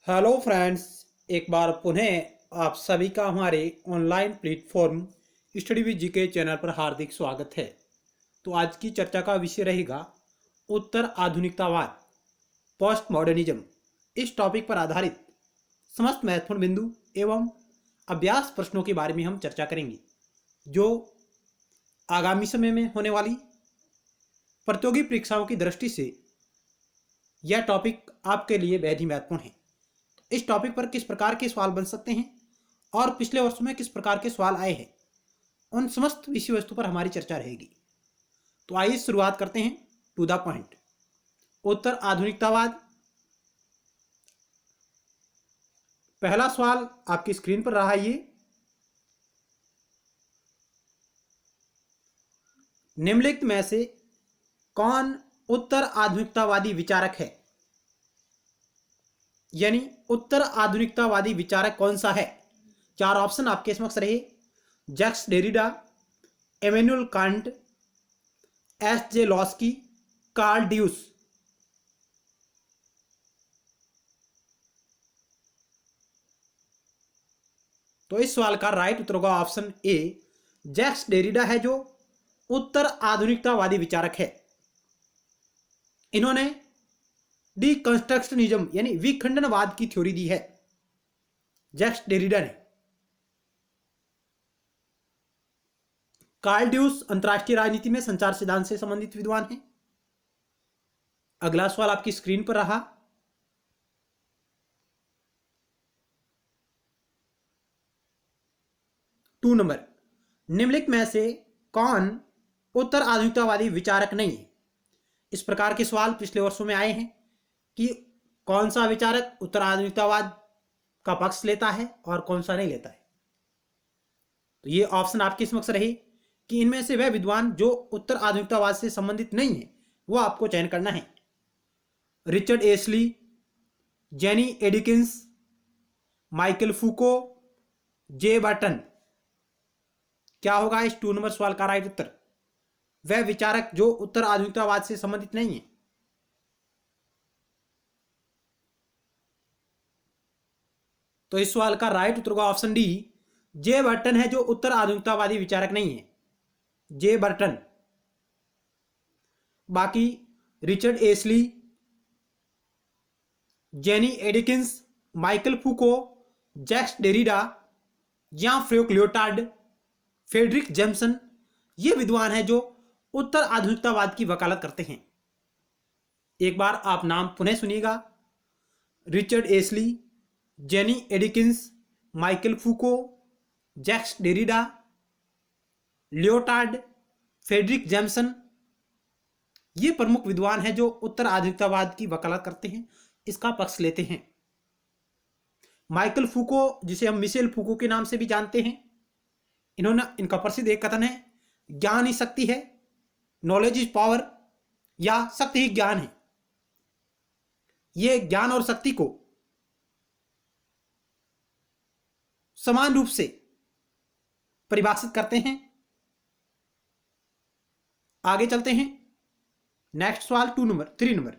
Hello friends, एक बार पुनः आप सभी का हमारे online platform study with GK channel पर हार्दिक स्वागत है। तो आज की चर्चा का विषय रहेगा उत्तर आधुनिकतावाद, पोस्ट मॉडर्निज्म। इस टॉपिक पर आधारित समस्त महत्वपूर्ण बिंदु एवं अभ्यास प्रश्नों के बारे में हम चर्चा करेंगे, जो आगामी समय में होने वाली प्रतियोगी परीक्षाओं की दृष्टि से यह टॉपिक आपके लिए बेहद ही महत्वपूर्ण है। इस टॉपिक पर किस प्रकार के सवाल बन सकते हैं और पिछले वर्षों में किस प्रकार के सवाल आए हैं, उन समस्त विषय वस्तु पर हमारी चर्चा रहेगी। तो आइए शुरुआत करते हैं टू द पॉइंट। उत्तर आधुनिकतावाद। पहला सवाल आपकी स्क्रीन पर रहा। ये निम्नलिखित में से कौन उत्तर आधुनिकतावादी विचारक है? यानी उत्तर आधुनिकतावादी विचारक कौन सा है? चार ऑप्शन आपके समक्ष रहे: Jacques Derrida, Immanuel Kant, S J Laski, Karl Deutsch. तो इस सवाल का राइट उत्तर होगा ऑप्शन ए, जैक्स डेरिडा है जो उत्तर आधुनिकतावादी विचारक है। इन्होंने डिकंस्ट्रक्शनिज्म यानी विखंडनवाद की थ्योरी दी है, जैक्स डेरिडा ने। कार्ल ड्यूस अंतरराष्ट्रीय राजनीति में संचार सिद्धांत से संबंधित विद्वान हैं। अगला सवाल आपकी स्क्रीन पर रहा। टू नंबर, निम्नलिखित में से कौन उत्तर आधुनिकतावादी विचारक नहीं है? इस प्रकार के सवाल पिछले वर्षों में आए हैं कि कौन सा विचारक उत्तर आधुनिकतावाद का पक्ष लेता है और कौन सा नहीं लेता है। तो ये ऑप्शन आपके समक्ष रहे कि इनमें से वह विद्वान जो उत्तर आधुनिकतावाद से संबंधित नहीं है वो आपको चयन करना है: Richard Ashley, Jenny Edkins, Michael फूको, जे बर्टन। क्या होगा इस टू नंबर सवाल का राइट उत्तर? वह विचारक जो उत्तर आधुनिकतावाद से संबंधित नहीं है। तो इस सवाल का राइट उत्तर होगा ऑप्शन डी, जे बर्टन है जो उत्तर आधुनिकतावादी विचारक नहीं है, जे बर्टन। बाकी Richard Ashley, Jenny Edkins, Michael Foucault, Jacques Derrida या फ्रेंक लियोटार्ड, फ्रेडरिक जेम्सन, ये विद्वान हैं जो उत्तर आधुनिकतावाद की वकालत करते हैं। एक बार आप नाम पुनः सुनिएगा: Richard Ashley, Jenny Edkins, Michael Foucault, Jacques Derrida, Lyotard, Fredric Jameson. ये प्रमुख विद्वान हैं जो उत्तर आधुनिकतावाद की वकालत करते हैं, इसका पक्ष लेते हैं। माइकल फूको, जिसे हम मिशेल फूको के नाम से भी जानते हैं, इनका प्रसिद्ध एक कथन है: ज्ञान ही शक्ति है, नॉलेज इज पावर, या शक्ति ही ज्ञान है। ये ज्ञान और शक्ति को समान रूप से परिभाषित करते हैं। आगे चलते हैं। नेक्स्ट सवाल थ्री नंबर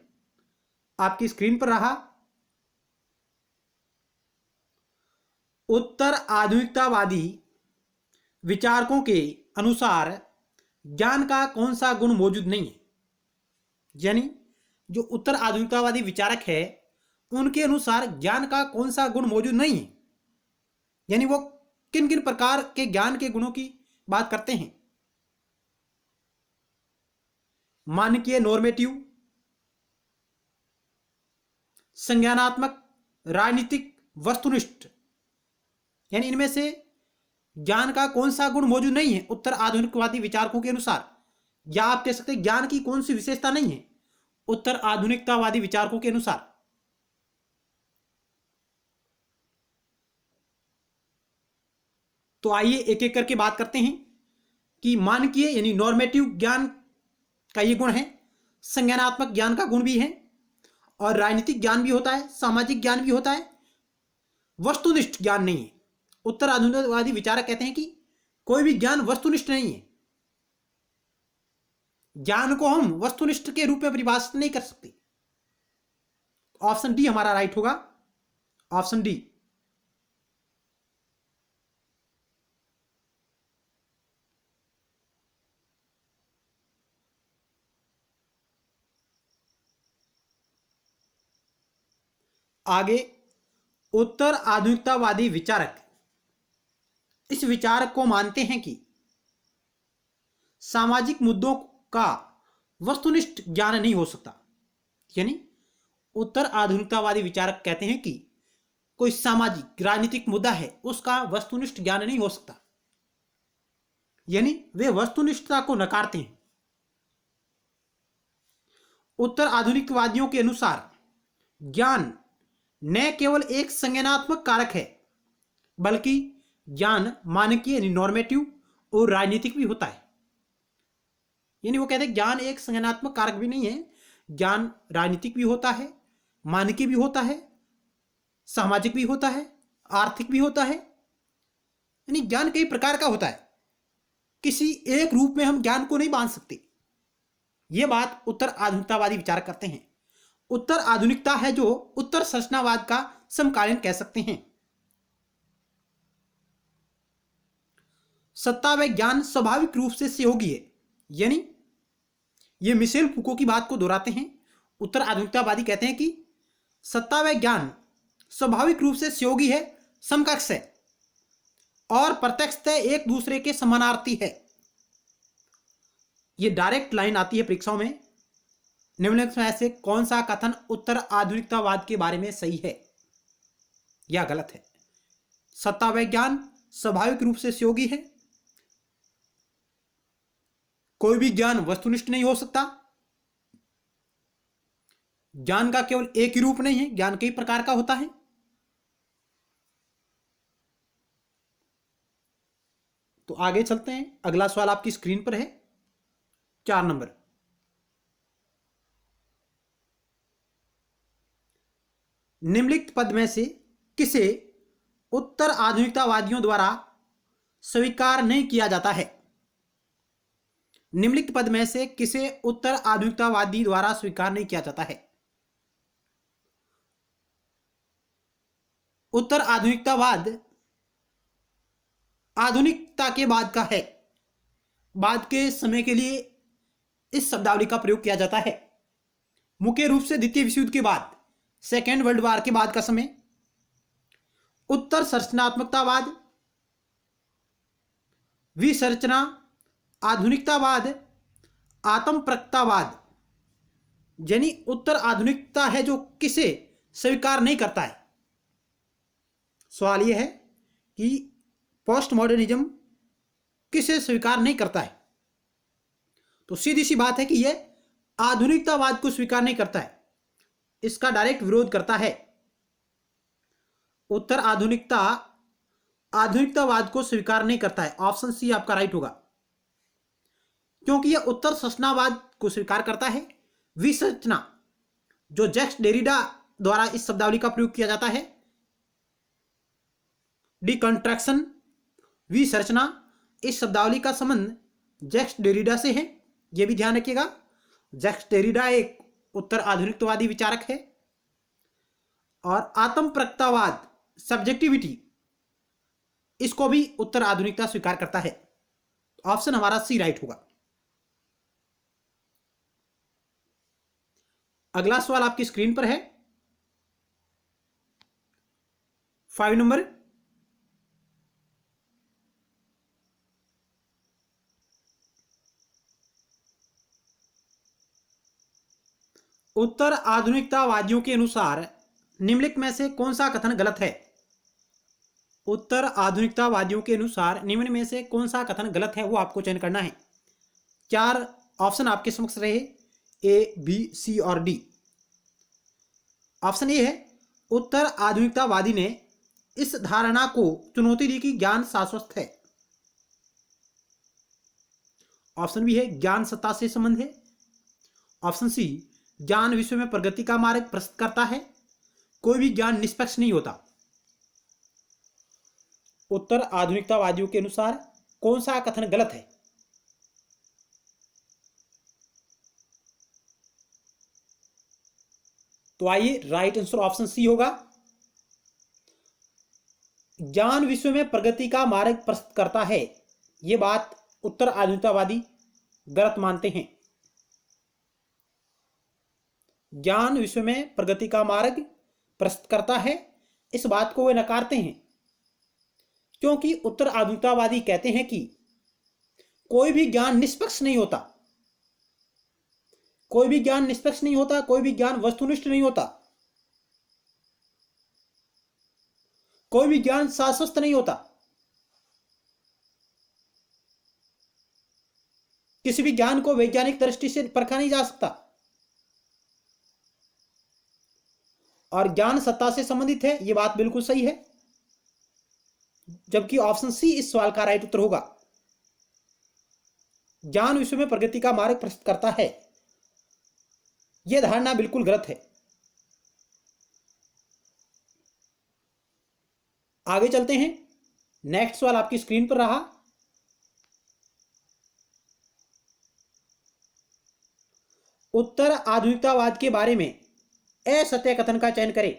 आपकी स्क्रीन पर रहा। उत्तर आधुनिकतावादी विचारकों के अनुसार ज्ञान का कौन सा गुण मौजूद नहीं है? यानी जो उत्तर आधुनिकतावादी विचारक है उनके अनुसार ज्ञान का कौन सा गुण मौजूद नहीं है, यानी वो किन किन प्रकार के ज्ञान के गुणों की बात करते हैं? मानकीय नॉर्मेटिव, संज्ञानात्मक, राजनीतिक, वस्तुनिष्ठ। यानी इनमें से ज्ञान का कौन सा गुण मौजूद नहीं है उत्तर आधुनिकवादी विचारकों के अनुसार, या आप कह सकते हैं ज्ञान की कौन सी विशेषता नहीं है उत्तर आधुनिकतावादी विचारकों के अनुसार। तो आइए एक एक करके बात करते हैं कि मानकीय यानी नॉर्मेटिव ज्ञान का ये गुण है, संज्ञानात्मक ज्ञान का गुण भी है, और राजनीतिक ज्ञान भी होता है, सामाजिक ज्ञान भी होता है, वस्तुनिष्ठ ज्ञान नहीं है। उत्तर आधुनिकवादी विचारक कहते हैं कि कोई भी ज्ञान वस्तुनिष्ठ नहीं है, ज्ञान को हम वस्तुनिष्ठ के रूप में परिभाषित नहीं कर सकते। ऑप्शन डी हमारा राइट होगा। Option D. आगे, उत्तर आधुनिकतावादी विचारक इस विचारक को मानते हैं कि सामाजिक मुद्दों का वस्तुनिष्ठ ज्ञान नहीं हो सकता। यानी उत्तर आधुनिकतावादी विचारक कहते हैं कि कोई सामाजिक राजनीतिक मुद्दा है उसका वस्तुनिष्ठ ज्ञान नहीं हो सकता, यानी वे वस्तुनिष्ठता को नकारते हैं। उत्तर आधुनिकवादियों के अनुसार ज्ञान न केवल एक संज्ञानात्मक कारक है, बल्कि ज्ञान मानकीय नॉर्मेटिव और राजनीतिक भी होता है। यानी वो कहते हैं ज्ञान एक संज्ञानात्मक कारक भी नहीं है, ज्ञान राजनीतिक भी होता है, मानकीय भी होता है, सामाजिक भी होता है, आर्थिक भी होता है। यानी ज्ञान कई प्रकार का होता है, किसी एक रूप में हम ज्ञान को नहीं बांध सकते। यह बात उत्तर आधुनिकतावादी विचार करते हैं। उत्तर आधुनिकता है जो उत्तर संरचनावाद का समकालीन कह सकते हैं। सत्ता व ज्ञान स्वाभाविक रूप से सहयोगी है, यानी ये मिशेल फूको की बात को दोहराते हैं। उत्तर आधुनिकतावादी कहते हैं कि सत्ता व ज्ञान स्वाभाविक रूप से सहयोगी है, समकक्ष है और प्रत्यक्षतः एक दूसरे के समानार्थी है। ये डायरेक्ट लाइन आती है परीक्षाओं में, निम्नलिखित में से कौन सा कथन उत्तर आधुनिकतावाद के बारे में सही है या गलत है? सत्ता व ज्ञान स्वाभाविक रूप से सहयोगी है, कोई भी ज्ञान वस्तुनिष्ठ नहीं हो सकता, ज्ञान का केवल एक ही रूप नहीं है, ज्ञान कई प्रकार का होता है। तो आगे चलते हैं, अगला सवाल आपकी स्क्रीन पर है 4 नंबर। निम्नलिखित पद में से किसे उत्तर आधुनिकतावादियों द्वारा स्वीकार नहीं किया जाता है? निम्नलिखित पद में से किसे उत्तर आधुनिकतावादी द्वारा स्वीकार नहीं किया जाता है? उत्तर आधुनिकतावाद आधुनिकता के बाद का है, बाद के समय के लिए इस शब्दावली का प्रयोग किया जाता है। मुख्य रूप से द्वितीय विश्व युद्ध के बाद, सेकेंड वर्ल्ड वॉर के बाद का समय। उत्तर संरचनात्मकतावाद, विसंरचना, आधुनिकतावाद, आत्मप्रकटतावाद। यानी उत्तर आधुनिकता है जो किसे स्वीकार नहीं करता है। सवाल यह है कि पोस्ट मॉडर्निज्म किसे स्वीकार नहीं करता है? तो सीधी सी बात है कि यह आधुनिकतावाद को स्वीकार नहीं करता है, इसका डायरेक्ट विरोध करता है। उत्तर आधुनिकता आधुनिकतावाद को स्वीकार नहीं करता है। ऑप्शन सी आपका राइट होगा, क्योंकि यह उत्तर संरचनावाद को स्वीकार करता है। विसंरचना, जो जैक्स डेरिडा द्वारा इस शब्दावली का प्रयोग किया जाता है, डिकंस्ट्रक्शन, विसंरचना, इस शब्दावली का संबंध जैक्स डेरिडा से है, यह भी ध्यान रखिएगा। जैक्स डेरिडा एक उत्तर आधुनिकतावादी विचारक है। और आत्मप्रकटतावाद, सब्जेक्टिविटी, इसको भी उत्तर आधुनिकता स्वीकार करता है। ऑप्शन हमारा सी राइट होगा। अगला सवाल आपकी स्क्रीन पर है 5 नंबर। उत्तर आधुनिकतावादियों के अनुसार निम्नलिखित में से कौन सा कथन गलत है? उत्तर आधुनिकतावादियों के अनुसार निम्न में से कौन सा कथन गलत है वो आपको चयन करना है। 4 ऑप्शन आपके समक्ष रहे, ए, बी, सी और डी। ऑप्शन ए है, उत्तर आधुनिकतावादी ने इस धारणा को चुनौती दी कि ज्ञान शाश्वत है। ऑप्शन बी है, ज्ञान सत्ता से संबंध है। ऑप्शन सी, ज्ञान विश्व में प्रगति का मार्ग प्रस्तुत करता है, कोई भी ज्ञान निष्पक्ष नहीं होता। उत्तर आधुनिकतावादियों के अनुसार कौन सा कथन गलत है? तो आइए, राइट आंसर ऑप्शन सी होगा। ज्ञान विश्व में प्रगति का मार्ग प्रशस्त करता है, ये बात उत्तर आधुनिकतावादी गलत मानते हैं। ज्ञान विश्व में प्रगति का मार्ग प्रशस्त करता है, इस बात को वे नकारते हैं, क्योंकि उत्तर आधुनिकतावादी कहते हैं कि कोई भी ज्ञान निष्पक्ष नहीं होता, कोई भी ज्ञान निष्पक्ष नहीं होता, कोई भी ज्ञान वस्तुनिष्ठ नहीं होता, कोई भी ज्ञान शाश्वत नहीं होता। किसी भी ज्ञान को वैज्ञानिक दृष्टि से परखा नहीं जा सकता, और ज्ञान सत्ता से संबंधित है, यह बात बिल्कुल सही है, जबकि ऑप्शन सी इस सवाल का राइट उत्तर होगा। ज्ञान विश्व में प्रगति का मार्ग प्रशस्त करता है, यह धारणा बिल्कुल गलत है। आगे चलते हैं। नेक्स्ट सवाल आपकी स्क्रीन पर रहा। उत्तर आधुनिकतावाद के बारे में असत्य कथन का चयन करें।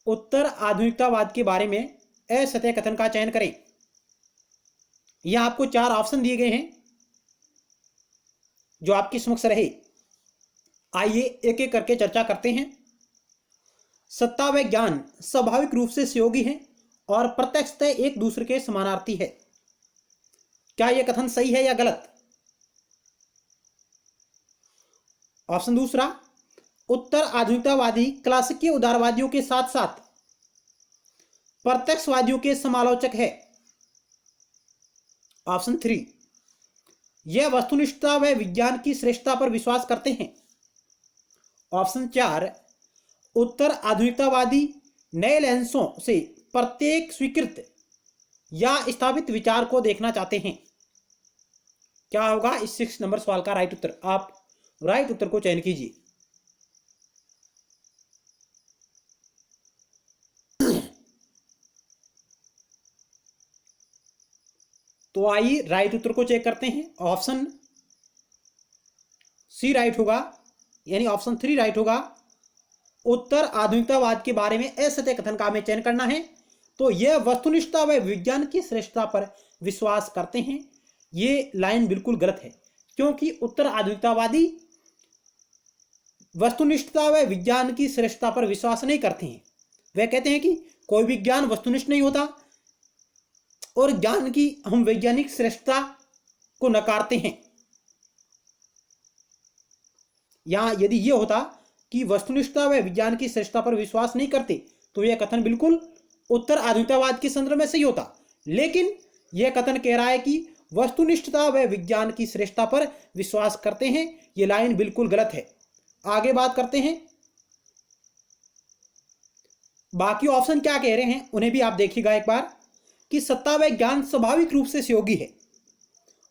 उत्तर आधुनिकतावाद के बारे में असत्य कथन का चयन करें। यहां आपको 4 ऑप्शन दिए गए हैं जो आपके समक्ष रहे। आइए एक एक करके चर्चा करते हैं। सत्ता व ज्ञान स्वाभाविक रूप से सहयोगी हैं और प्रत्यक्षतः एक दूसरे के समानार्थी है। क्या यह कथन सही है या गलत? ऑप्शन दूसरा, उत्तर आधुनिकतावादी क्लासिकीय उदारवादियों के साथ साथ प्रत्यक्षवादियों के समालोचक है। ऑप्शन 3, यह वस्तुनिष्ठता व विज्ञान की श्रेष्ठता पर विश्वास करते हैं। ऑप्शन 4, उत्तर आधुनिकतावादी नए लेंसों से प्रत्येक स्वीकृत या स्थापित विचार को देखना चाहते हैं। क्या होगा इस 6 नंबर सवाल का राइट उत्तर? आप राइट उत्तर को चयन कीजिए। तो आइए राइट उत्तर को चेक करते हैं। ऑप्शन सी राइट होगा, यानी ऑप्शन 3 राइट होगा। उत्तर आधुनिकतावाद के बारे में असत्य कथन का हमें चयन करना है, तो यह वस्तुनिष्ठता व विज्ञान की श्रेष्ठता पर विश्वास करते हैं। ये लाइन बिल्कुल गलत है, क्योंकि उत्तर आधुनिकतावादी वस्तुनिष्ठता व विज्ञान की श्रेष्ठता पर विश्वास नहीं करते हैं। वे कहते हैं कि कोई भी ज्ञान वस्तुनिष्ठ नहीं होता और ज्ञान की हम वैज्ञानिक श्रेष्ठता को नकारते हैं। यहां यदि यह होता कि वस्तुनिष्ठता व विज्ञान की श्रेष्ठता पर विश्वास नहीं करते, तो यह कथन बिल्कुल उत्तर आधुनिकतावाद के संदर्भ में सही होता। लेकिन यह कथन कह रहा है कि वस्तुनिष्ठता व विज्ञान की श्रेष्ठता पर विश्वास करते हैं। यह लाइन बिल्कुल गलत है। आगे बात करते हैं। बाकी ऑप्शन क्या कह रहे हैं उन्हें भी आप देखिएगा एक बार, कि सत्ता व ज्ञान स्वाभाविक रूप से सहयोगी है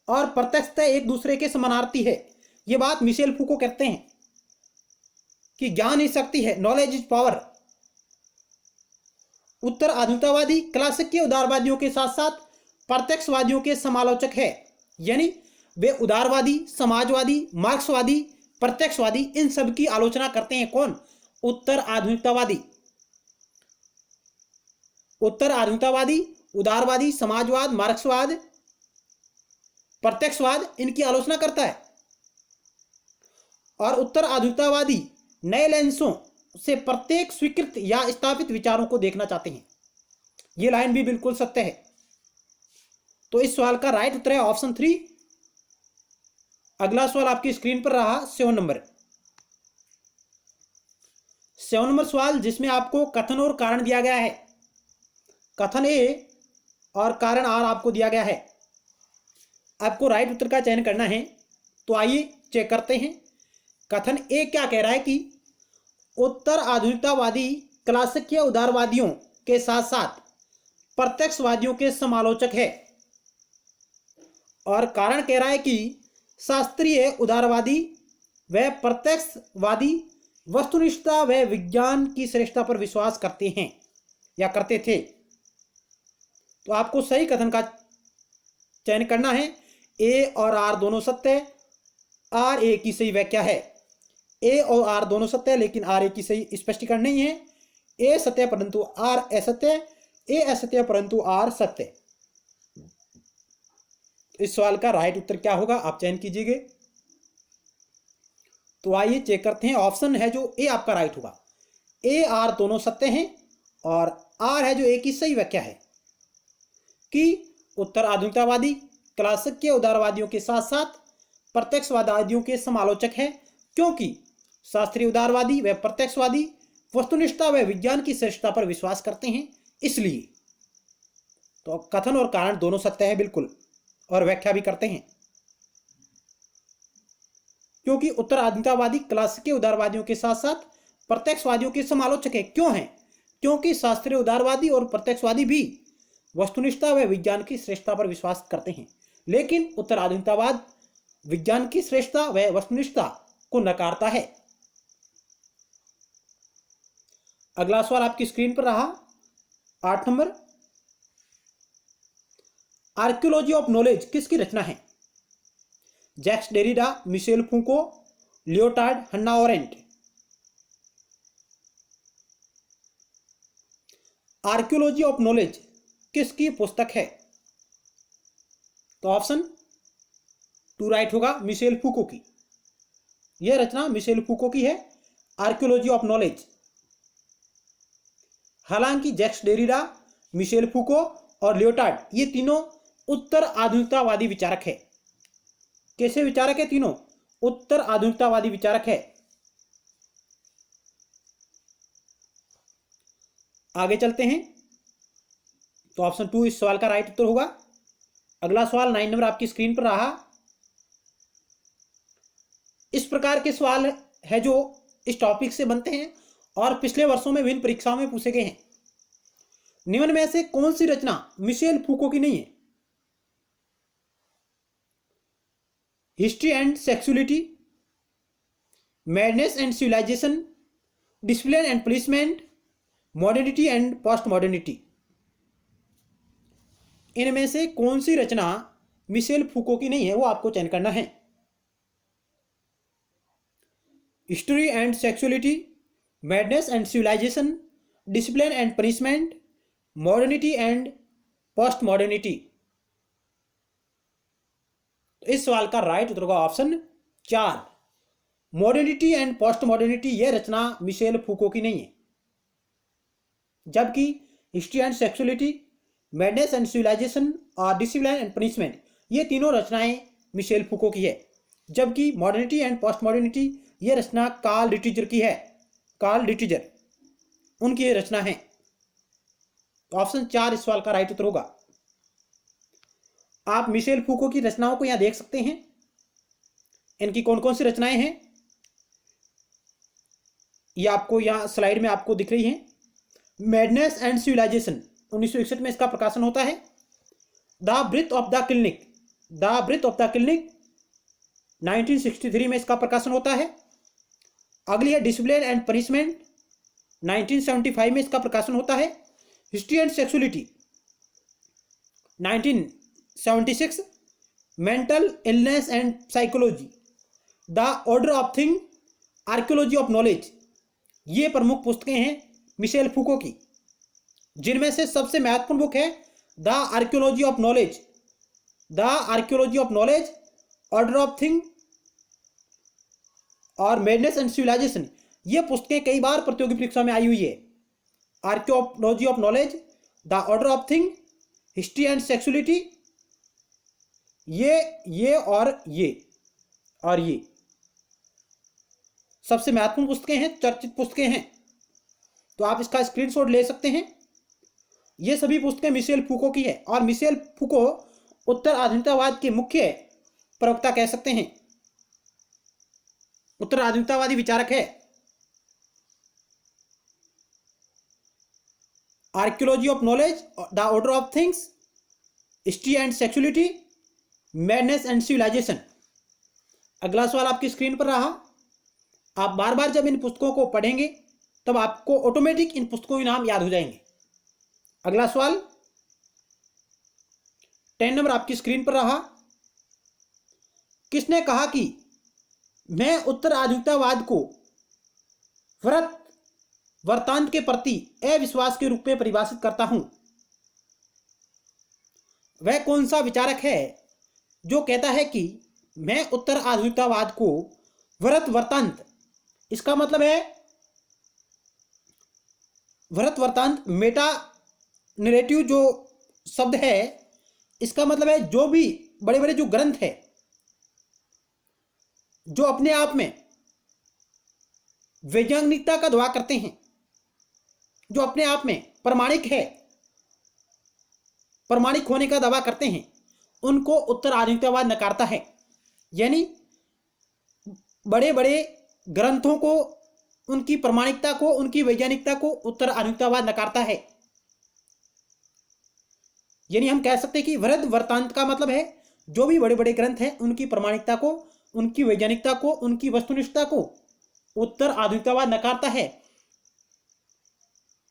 और प्रत्यक्षतः एक दूसरे के समानार्थी है। यह बात मिशेल फूको कहते हैं कि ज्ञान ही शक्ति है, नॉलेज इज पावर। उत्तर आधुनिकतावादी क्लासिकीय उदारवादियों के साथ साथ प्रत्यक्षवादियों के समालोचक है, यानी वे उदारवादी, समाजवादी, मार्क्सवादी, प्रत्यक्षवादी इन सब की आलोचना करते हैं। कौन? उत्तर आधुनिकतावादी। उत्तर आधुनिकतावादी उदारवादी, समाजवाद, मार्क्सवाद, प्रत्यक्षवाद इनकी आलोचना करता है। और उत्तर आधुनिकतावादी नए लेंसों से प्रत्येक स्वीकृत या स्थापित विचारों को देखना चाहते हैं। यह लाइन भी बिल्कुल सत्य है। तो इस सवाल का राइट उत्तर है ऑप्शन 3। अगला सवाल आपकी स्क्रीन पर रहा 7 नंबर। 7 नंबर सवाल जिसमें आपको कथन और कारण दिया गया है। कथन ए और कारण आर आपको दिया गया है। आपको राइट उत्तर का चयन करना है। तो आइए चेक करते हैं। कथन ए क्या कह रहा है कि उत्तर आधुनिकतावादी क्लासिकीय उदारवादियों के साथ साथ प्रत्यक्षवादियों के समालोचक है। और कारण कह रहा है कि शास्त्रीय उदारवादी व प्रत्यक्षवादी वस्तुनिष्ठता व विज्ञान की श्रेष्ठता पर विश्वास करते हैं या करते थे। तो आपको सही कथन का चयन करना है। ए और आर दोनों सत्य है। आर ए की सही व्याख्या है। ए और आर दोनों सत्य है, लेकिन आर ए की सही स्पष्टीकरण नहीं है। ए सत्य परंतु आर असत्य, ए असत्य परंतु आर सत्य। इस सवाल का राइट उत्तर क्या होगा, आप चयन कीजिएगा। तो आइए चेक करते हैं। ऑप्शन है जो ए आपका राइट होगा। ए आर दोनों सत्य हैं और आर है जो ए की सही व्याख्या है कि उत्तर आधुनिकतावादी क्लासिक के उदारवादियों के साथ साथ प्रत्यक्षवादियों के समालोचक है, क्योंकि शास्त्रीय उदारवादी व प्रत्यक्षवादी वस्तुनिष्ठता व विज्ञान की श्रेष्ठता पर विश्वास करते हैं, इसलिए। तो कथन और कारण दोनों सत्य है बिल्कुल, और व्याख्या भी करते हैं। क्योंकि उत्तर आधुनिकतावादी क्लासिक के उदारवादियों के साथ साथ प्रत्यक्षवादियों के समालोचक है। क्यों है? क्योंकि शास्त्रीय उदारवादी और प्रत्यक्षवादी भी वस्तुनिष्ठता व विज्ञान की श्रेष्ठता पर विश्वास करते हैं, लेकिन उत्तर आधुनिकतावाद विज्ञान की श्रेष्ठता व वस्तुनिष्ठता को नकारता है। अगला सवाल आपकी स्क्रीन पर रहा 8 नंबर। आर्कियोलॉजी ऑफ नॉलेज किसकी रचना है? Jacques Derrida, Michel Foucault, Lyotard, Hannah Arendt. Archaeology of knowledge किसकी पुस्तक है? तो ऑप्शन 2 राइट होगा, मिशेल फूको की। यह रचना मिशेल फूको की है, आर्कियोलॉजी ऑफ नॉलेज। हालांकि जैक्स डेरिडा, मिशेल फूको और लियोटार्ड ये तीनों उत्तर आधुनिकतावादी विचारक है। कैसे विचारक है? तीनों उत्तर आधुनिकतावादी विचारक है। आगे चलते हैं। तो ऑप्शन 2 इस सवाल का राइट उत्तर होगा। अगला सवाल 9 नंबर आपकी स्क्रीन पर रहा। इस प्रकार के सवाल है जो इस टॉपिक से बनते हैं और पिछले वर्षों में विभिन्न परीक्षाओं में पूछे गए हैं। निम्न में से कौन सी रचना मिशेल फूको की नहीं है? History and sexuality, madness and civilisation, discipline and punishment, modernity and post modernity. इनमें से कौन सी रचना मिशेल फूको की नहीं है, वो आपको चयन करना है। History and sexuality, madness and civilisation, discipline and punishment, modernity and post modernity. तो इस सवाल का राइट उत्तर होगा option 4, modernity and post modernity. यह रचना मिशेल फूको की नहीं है, जबकि history and sexuality, madness and civilisation और डिसिप्लिन एंड पनिशमेंट ये तीनों रचनाएं मिशेल फूको की है, जबकि मॉडर्निटी एंड पोस्ट मॉडर्निटी यह रचना कार्ल रिटीजर की है। कार्ल रिटीजर उनकी ये रचना है। तो ऑप्शन 4 इस सवाल का राइट उत्तर होगा। आप मिशेल फूको की रचनाओं को यहां देख सकते हैं। इनकी कौन कौन सी रचनाएं हैं ये आपको यहां स्लाइड में आपको दिख रही हैं। मैडनेस एंड सिविलाइजेशन 1961 में इसका प्रकाशन होता है। The breath of the clinic, the breath of the clinic 1963 में इसका प्रकाशन होता है। अगली है डिसिप्लिन एंड पनिशमेंट 1975 में इसका प्रकाशन होता है। History and sexuality 1976, mental illness and psychology, the order of thing, archaeology of knowledge ये प्रमुख पुस्तकें हैं मिशेल फूको की, जिनमें से सबसे महत्वपूर्ण बुक है the archaeology of knowledge. The archaeology of knowledge, order of thing और मैडनेस एंड सिविलाइजेशन ये पुस्तकें कई बार प्रतियोगी परीक्षा में आई हुई है। Archaeology of knowledge, the order of thing, history and sexuality ये और ये सबसे महत्वपूर्ण पुस्तकें हैं, चर्चित पुस्तकें हैं। तो आप इसका स्क्रीनशॉट ले सकते हैं। ये सभी पुस्तकें मिशेल फूको की है और मिशेल फूको उत्तर आधुनिकतावाद के मुख्य प्रवक्ता कह सकते हैं, उत्तर आधुनिकतावादी विचारक है। Archaeology of knowledge, the order of things, history and sexuality, madness and civilisation. अगला सवाल आपकी स्क्रीन पर रहा। आप बार बार जब इन पुस्तकों को पढ़ेंगे तब आपको ऑटोमेटिक इन पुस्तकों के नाम याद हो जाएंगे। अगला सवाल 10 नंबर आपकी स्क्रीन पर रहा। किसने कहा कि मैं उत्तर आधुनिकतावाद को व्रत वर्तांत के प्रति अविश्वास के रूप में परिभाषित करता हूं। वह कौन सा विचारक है जो कहता है कि मैं उत्तर आधुनिकतावाद को वृत्त वर्तांत, इसका मतलब है वृत्त वर्तांत मेटा नरेटिव जो शब्द है, इसका मतलब है जो भी बड़े बड़े जो ग्रंथ है जो अपने आप में वैज्ञानिकता का दावा करते हैं, जो अपने आप में प्रमाणिक है, प्रमाणिक होने का दावा करते हैं, उनको उत्तर आधुनिकतावाद नकारता है। यानी बड़े बड़े ग्रंथों को, उनकी प्रमाणिकता को, उनकी वैज्ञानिकता को उत्तर आधुनिकतावाद नकारता है। यानी हम कह सकते हैं कि वृत्त वर्तांत का मतलब है जो भी बड़े बड़े ग्रंथ हैं उनकी प्रमाणिकता को, उनकी वैज्ञानिकता को, उनकी वस्तुनिष्ठता को उत्तर आधुनिकतावाद नकारता है।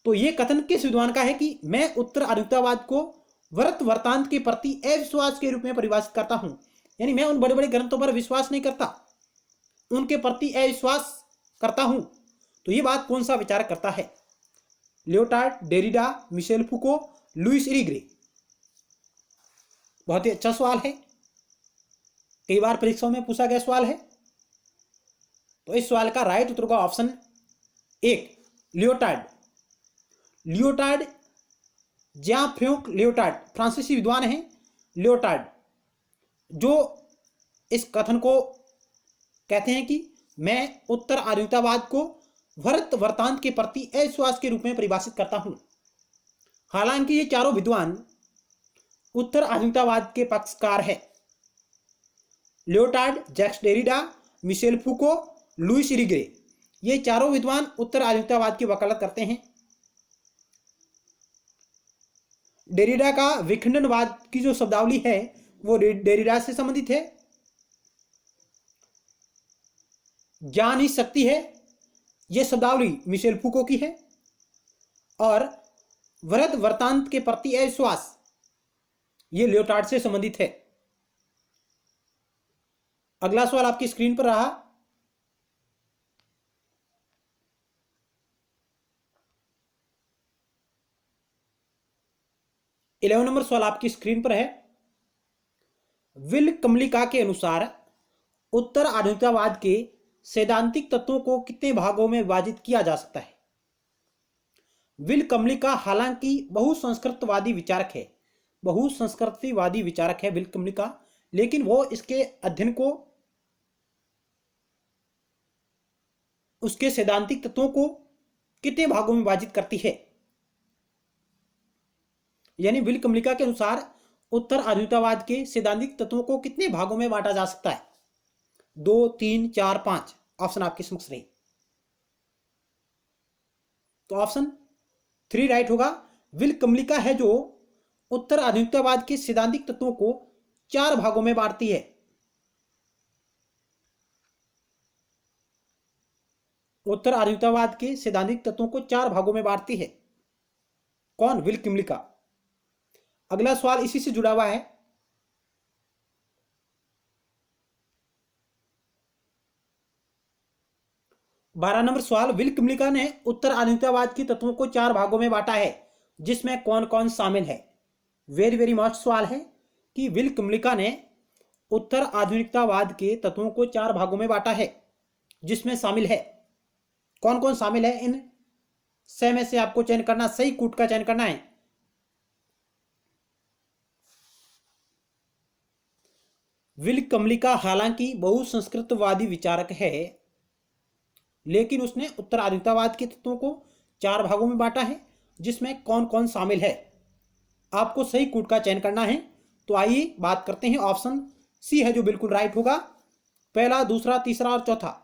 तो यह कथन किस विद्वान का है कि मैं उत्तर आधुनिकतावाद को वृत्त वर्तांत के प्रति अविश्वास के रूप में परिभाषित करता हूं। यानी मैं उन बड़े बड़े ग्रंथों पर विश्वास नहीं करता, उनके प्रति अविश्वास करता हूं। तो ये बात कौन सा विचारक करता है? Leotard, Derrida, Michel फुको, Lewis इरिग्रे। बहुत ही अच्छा सवाल है, कई बार परीक्षाओं में पूछा गया सवाल है। तो इस सवाल का राइट उत्तर का ऑप्शन एक, लियोटार्ड। लियोटार्ड, ज्यां फ्यूक लियोटार्ड फ्रांसीसी विद्वान हैं। लियोटार्ड जो इस कथन को कहते हैं कि मैं उत्तर आधुनिकतावाद को वृत्त वर्तांत के प्रति अविश्वास के रूप में परिभाषित करता हूं। हालांकि ये चारों विद्वान उत्तर आधुनिकतावाद के पक्षकार है। Leotard, Jacques Derrida, Michel फुको, Lewis इरिग्रे, ये चारों विद्वान उत्तर आधुनिकतावाद की वकालत करते हैं। डेरिडा का विखंडनवाद की जो शब्दावली है वो डेरिडा से संबंधित है। ज्ञान ही शक्ति है, यह शब्दावली मिशेल फुको की है। और वृत्त वर्तांत के प्रति अविश्वास, ये लियोटार्ड से संबंधित है। अगला सवाल आपकी स्क्रीन पर रहा। इलेवन नंबर सवाल आपकी स्क्रीन पर है। विल कमलिका के अनुसार उत्तर आधुनिकतावाद के सैद्धांतिक तत्वों को कितने भागों में विभाजित किया जा सकता है? विल कमलिका हालांकि बहुसंस्कृतवादी विचारक है, बहुसंस्कृतिवादी विचारक है विल कमलिका, लेकिन वो इसके अध्ययन को, उसके सैद्धांतिक तत्वों को कितने भागों में विभाजित करती है? यानी विल कमलिका के अनुसार उत्तर आधुनिकतावाद के सैद्धांतिक तत्वों को कितने भागों में बांटा जा सकता है? 2, 3, 4, 5 ऑप्शन आपके समक्ष रहे। तो ऑप्शन 3 राइट होगा। विल कमलिका है जो उत्तर आधुनिकतावाद के सैद्धांतिक तत्वों को 4 भागों में बांटती है। उत्तर आधुनिकतावाद के सैद्धांतिक तत्वों को 4 भागों में बांटती है। कौन? विल कमलिका। अगला सवाल इसी से जुड़ा हुआ है। बारह नंबर सवाल, विल कमलिका ने उत्तर आधुनिकतावाद के तत्वों को 4 भागों में बांटा है, जिसमें कौन कौन शामिल है? वेरी वेरी मस्ट सवाल है कि विल कमलिका ने उत्तर आधुनिकतावाद के तत्वों को 4 भागों में बांटा है, जिसमें शामिल है, कौन कौन शामिल है? इन 6 में से आपको चयन करना, सही कूट का चयन करना है। विल कमलिका हालांकि बहुसंस्कृतवादी विचारक है, लेकिन उसने उत्तर आधुनिकतावाद के तत्वों को 4 भागों में बांटा है, जिसमें कौन कौन शामिल है। आपको सही कूट का चयन करना है। तो आइए बात करते हैं। ऑप्शन सी है जो बिल्कुल राइट होगा। पहला, दूसरा, तीसरा और चौथा,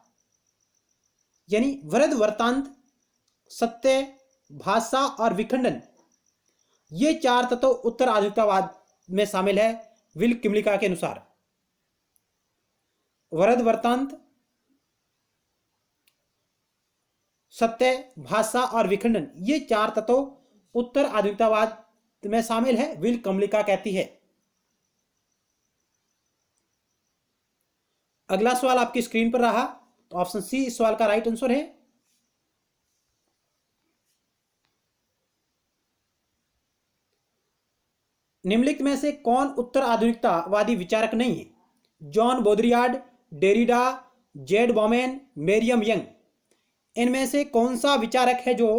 यानी वृत्त वर्तांत, सत्य, भाषा और विखंडन, ये 4 तत्व उत्तर आधुनिकतावाद में शामिल है विल कमलिका के अनुसार। वृत्त वर्तांत, सत्य, भाषा और विखंडन, ये 4 तत्व उत्तर आधुनिकतावाद में शामिल है, विल कमलिका कहती है। अगला सवाल आपकी स्क्रीन पर रहा। तो ऑप्शन सी इस सवाल का राइट आंसर है। निम्नलिखित में से कौन उत्तर आधुनिकतावादी विचारक नहीं है? John Baudrillard, Derrida, Z Bauman, Marion Young. इनमें से कौन सा विचारक है जो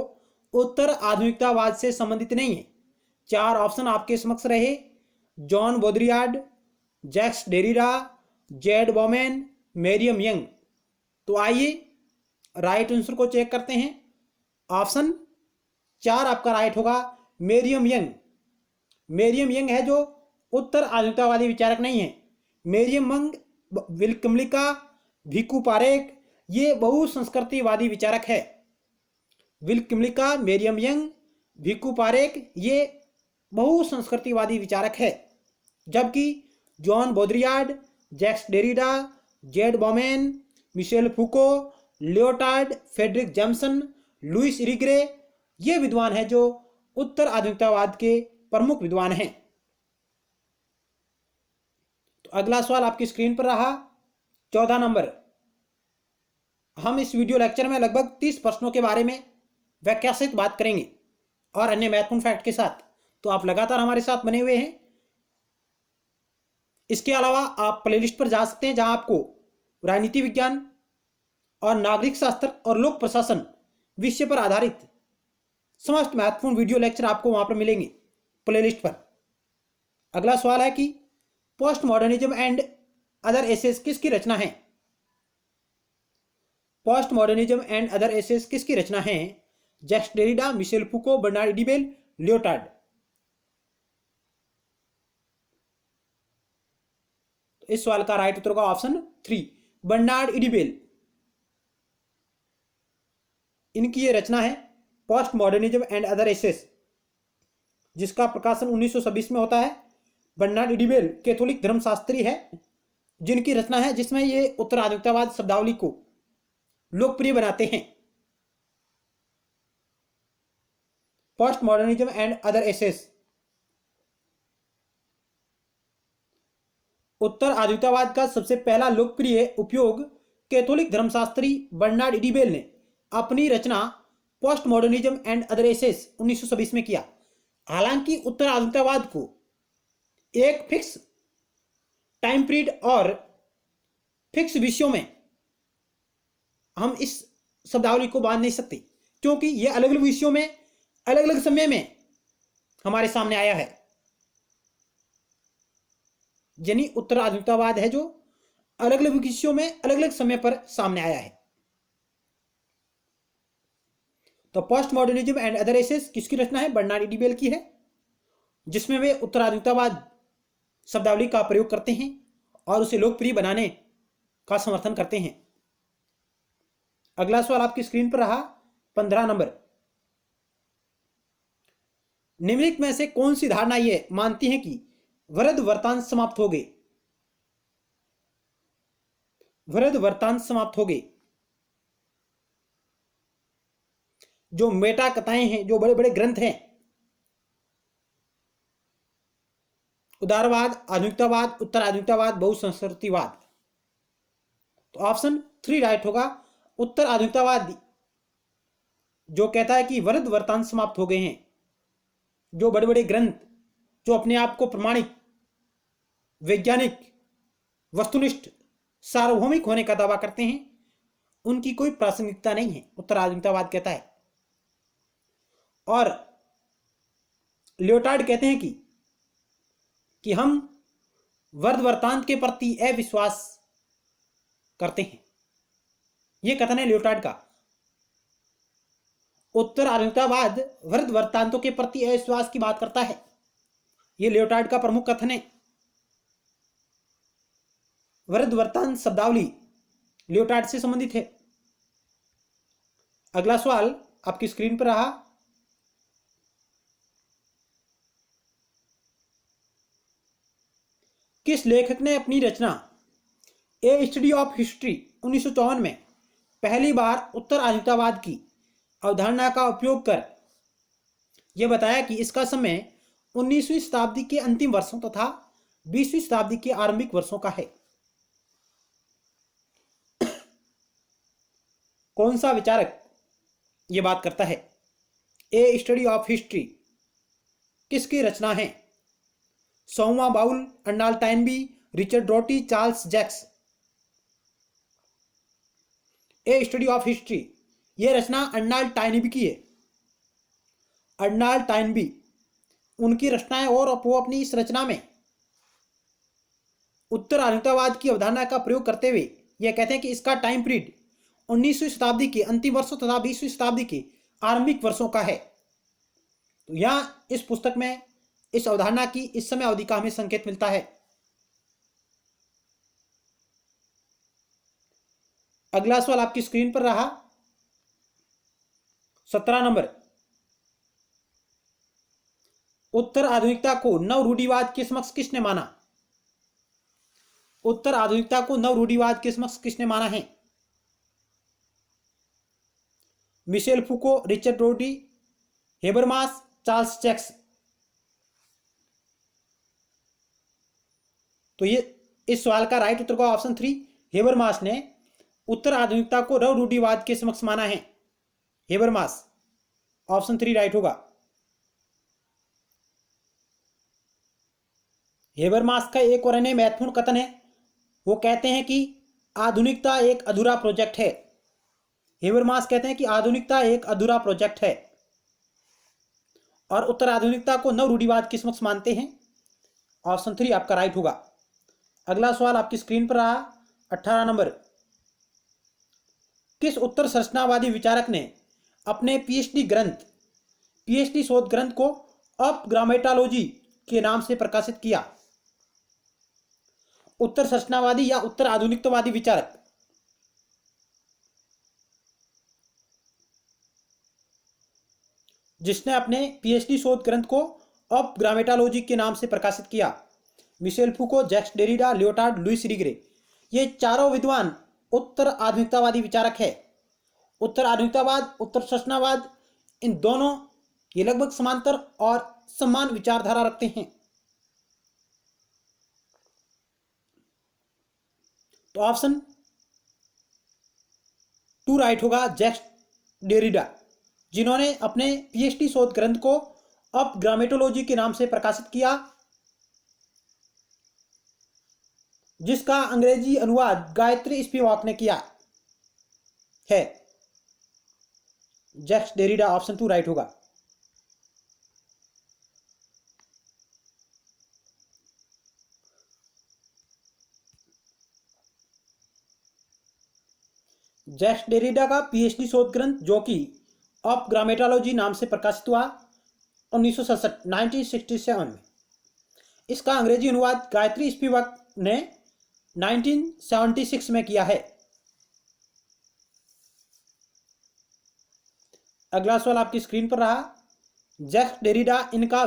उत्तर आधुनिकतावाद से संबंधित नहीं है? चार ऑप्शन आपके समक्ष रहे। John Baudrillard, Jacques Derrida, Z Bauman, Marion Young. तो आइए राइट आंसर को चेक करते हैं। ऑप्शन चार आपका राइट होगा, मेरियम यंग। मेरियम यंग है जो उत्तर आधुनिकतावादी विचारक नहीं है। Marion Young, Will Kymlicka, Bhikhu Parekh ये बहुसंस्कृतिवादी विचारक है। Will Kymlicka, Marion Young, Bhikhu Parekh ये बहुसंस्कृतिवादी विचारक है। जबकि John Baudrillard, Jacques Derrida, Z Bauman, Michel Foucault, Lyotard, Fredric Jameson, Luce Irigaray ये विद्वान हैं जो उत्तर आधुनिकतावाद के प्रमुख विद्वान हैं। तो अगला सवाल आपकी स्क्रीन पर रहा 14 नंबर। हम इस वीडियो लेक्चर में लगभग 30 प्रश्नों के बारे में व्याख्या सहित बात करेंगे और अन्य महत्वपूर्ण फैक्ट के साथ। तो आप लगातार हमारे साथ बने हुए हैं। इसके अलावा आप प्लेलिस्ट पर जा सकते हैं जहां आपको राजनीति विज्ञान और नागरिक शास्त्र और लोक प्रशासन विषय पर आधारित समस्त महत्वपूर्ण वीडियो लेक्चर आपको वहां पर मिलेंगे प्लेलिस्ट पर। अगला सवाल है कि post modernism and other essays किसकी रचना है? Post modernism and other essays किसकी रचना है? Jacques Derrida, Michel Foucault, Bernard Iddings Bell, Lyotard. तो इस सवाल का राइट उत्तर होगा ऑप्शन 3, बर्नार्ड इडिबेल। इनकी ये रचना है post modernism and other essays, जिसका प्रकाशन 1926 में होता है। बर्नार्ड इडिबेल कैथोलिक धर्मशास्त्री है जिनकी रचना है, जिसमें ये उत्तर आधुनिकतावाद शब्दावली को लोकप्रिय बनाते हैं। Post modernism and other essays. उत्तर आधुनिकतावाद का सबसे पहला लोकप्रिय उपयोग कैथोलिक धर्मशास्त्री बर्नार्ड इडिबेल ने अपनी रचना post modernism and other essays 1926 में किया। हालांकि उत्तर आधुनिकतावाद को एक फिक्स टाइम पीरियड और फिक्स विषयों में हम इस शब्दावली को बांध नहीं सकते, क्योंकि यह अलग अलग विषयों में अलग अलग समय में हमारे सामने आया है। यानी उत्तर आधुनिकतावाद है जो अलग अलग विषयों में अलग अलग समय पर सामने आया है। तो post modernism and other essays किसकी रचना है? बर्नार्ड इडिबेल की है, जिसमें वे उत्तर आधुनिकतावाद शब्दावली का प्रयोग करते हैं और उसे लोकप्रिय बनाने का समर्थन करते हैं। अगला सवाल आपकी स्क्रीन पर रहा 15 नंबर। निम्नलिखित में से कौन सी धारणा यह मानती है कि वृद्ध वर्तांत समाप्त हो गए? वृद्ध वर्तांत समाप्त हो गए। जो मेटा कथाएं हैं, जो बड़े बड़े ग्रंथ हैं, उदारवाद, आधुनिकतावाद, उत्तर आधुनिकतावाद, बहुसंस्कृतिवाद। तो ऑप्शन 3 राइट होगा। उत्तर आधुनिकतावाद जो कहता है कि वृद्ध वर्तांत समाप्त हो गए हैं। जो बड़े बड़े ग्रंथ जो अपने आप को प्रमाणिक, वैज्ञानिक, वस्तुनिष्ठ, सार्वभौमिक होने का दावा करते हैं, उनकी कोई प्रासंगिकता नहीं है, उत्तर आधुनिकतावाद कहता है। और लियोटार्ड कहते हैं कि हम वृद्ध वर्तांत के प्रति अविश्वास करते हैं। यह कथन है लियोटार्ड का। उत्तर आधुनिकतावाद वृद्ध वर्तांतों के प्रति अविश्वास की बात करता है। यह लियोटार्ड का प्रमुख कथन है। वृद्ध वर्तांत शब्दावली लियोटार्ड से संबंधित है। अगला सवाल आपकी स्क्रीन पर रहा। किस लेखक ने अपनी रचना ए स्टडी ऑफ हिस्ट्री 1954 में पहली बार उत्तर आधुनिकतावाद की अवधारणा का उपयोग कर यह बताया कि इसका समय 19वीं शताब्दी के अंतिम वर्षों तथा 20वीं शताब्दी के आरंभिक वर्षों का है? कौन सा विचारक यह बात करता है? ए स्टडी ऑफ हिस्ट्री किसकी रचना है? सोमा बाउल, Arnold Toynbee, Richard Rorty, Charles Jencks. A study of history, ये रचना अर्नाल्ड टाइनबी की है। अर्नाल्ड टाइनबी, उनकी रचनाएं और वो अपनी इस रचना में उत्तर आधुनिकतावाद की अवधारणा का प्रयोग करते हुए यह कहते हैं कि इसका टाइम पीरियड 19वीं शताब्दी के अंतिम वर्षों तथा 20वीं शताब्दी के आरंभिक वर्षों का है। तो यहाँ इस पुस्तक में इस अवधारणा की इस समय अवधि का हमें संकेत मिलता है। अगला सवाल आपकी स्क्रीन पर रहा 17 नंबर। उत्तर आधुनिकता को नव रूढ़िवाद के समक्ष किसने माना? उत्तर आधुनिकता को नव रूढ़िवाद के समक्ष किसने माना है? Michel Foucault, Richard Rorty, Habermas, Charles Jencks. तो ये इस सवाल का राइट उत्तर का ऑप्शन 3 हेबरमास ने उत्तर आधुनिकता को नव रूढ़िवाद के समक्ष माना है। हेबरमास, ऑप्शन 3 राइट होगा। हेबरमास का एक और अन्य महत्वपूर्ण कथन है, वो कहते हैं कि आधुनिकता एक अधूरा प्रोजेक्ट है। हेबरमास कहते हैं कि आधुनिकता एक अधूरा प्रोजेक्ट है और उत्तर आधुनिकता को नव रूढ़िवाद के समक्ष मानते हैं। ऑप्शन 3 आपका राइट होगा। अगला सवाल आपकी स्क्रीन पर रहा 18 नंबर। किस उत्तर संरचनावादी विचारक ने अपने पीएचडी शोध ग्रंथ को अप ग्रामेटोलॉजी के नाम से प्रकाशित किया? उत्तर संरचनावादी या उत्तर आधुनिकतावादी विचारक? जिसने अपने पीएचडी शोध ग्रंथ को अप ग्रामेटोलॉजी के नाम से प्रकाशित किया? Michel Foucault, Jacques Derrida, Lyotard, Luce Irigaray. ये चारों विद्वान उत्तर आधुनिकतावादी विचारक है। उत्तर आधुनिकतावाद, उत्तर संरचनावाद, इन दोनों ये लगभग समांतर और समान विचारधारा रखते हैं। तो ऑप्शन 2 राइट होगा, जैक्स डेरिडा, जिन्होंने अपने पीएचडी शोध ग्रंथ को अप ग्रामेटोलॉजी के नाम से प्रकाशित किया, जिसका अंग्रेजी अनुवाद गायत्री स्पिवाक ने किया है। जैक्स डेरिडा, ऑप्शन 2 राइट होगा। जैक्स डेरिडा का पीएचडी शोध ग्रंथ जो कि अप ग्रामेटोलॉजी नाम से प्रकाशित हुआ 1967 में, इसका अंग्रेजी अनुवाद गायत्री स्पिवाक ने 1976 में किया है। अगला सवाल आपकी स्क्रीन पर रहा। जैक्स डेरिडा, इनका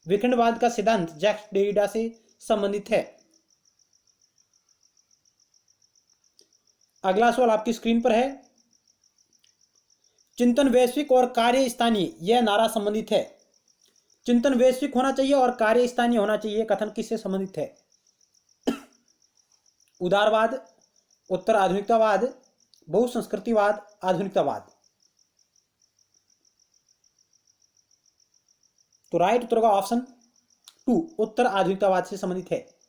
विखंडवाद का सिद्धांत जैक्स डेरिडा से संबंधित है। अगला सवाल आपकी स्क्रीन पर है। चिंतन वैश्विक और कार्य स्थानीय, यह नारा संबंधित है। चिंतन वैश्विक होना चाहिए और कार्य स्थानीय होना चाहिए, कथन किससे संबंधित है? उदारवाद, उत्तर आधुनिकतावाद, बहुसंस्कृतिवाद, आधुनिकतावाद। तो राइट उत्तर का ऑप्शन 2 उत्तर आधुनिकतावाद से संबंधित है।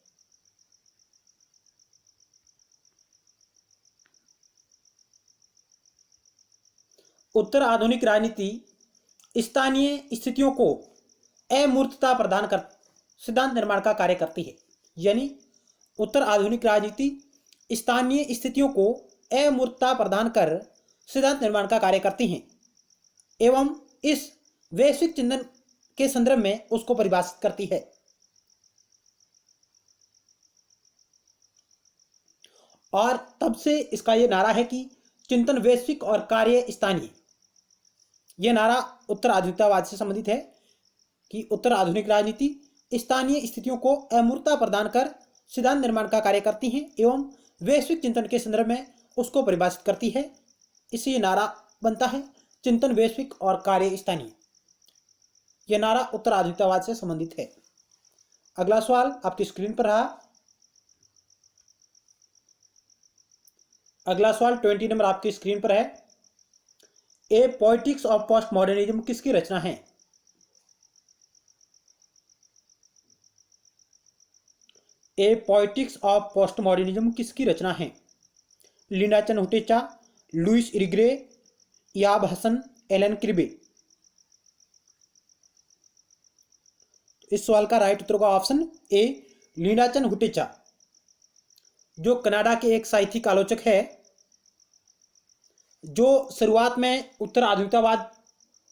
उत्तर आधुनिक राजनीति स्थानीय स्थितियों को अमूर्तता प्रदान कर सिद्धांत निर्माण का कार्य करती है। यानी उत्तर आधुनिक राजनीति स्थानीय स्थितियों को अमूर्तता प्रदान कर सिद्धांत निर्माण का कार्य करती हैं एवं इस वैश्विक चिंतन के संदर्भ में उसको परिभाषित करती है। और तब से इसका यह नारा है कि चिंतन वैश्विक और कार्य स्थानीय। यह नारा उत्तर आधुनिकतावाद से संबंधित है कि उत्तर आधुनिक राजनीति स्थानीय स्थितियों को अमूर्तता प्रदान कर सिद्धांत निर्माण का कार्य करती हैं एवं वैश्विक चिंतन के संदर्भ में उसको परिभाषित करती है। इससे नारा बनता है चिंतन वैश्विक और कार्य स्थानीय। यह नारा उत्तर आधुनिकतावाद से संबंधित है। अगला सवाल आपकी स्क्रीन पर रहा। अगला सवाल 20 नंबर आपकी स्क्रीन पर है। A politics of post modernism किसकी रचना है? A politics of post modernism किसकी रचना है? Linda Hutcheon, Luce Irigaray, Ihab Hassan, Alan Kirby. इस सवाल का राइट उत्तर का ऑप्शन ए लिंडा चनहुटेचा, जो कनाडा के एक साहित्यिक आलोचक है, जो शुरुआत में उत्तर आधुनिकतावाद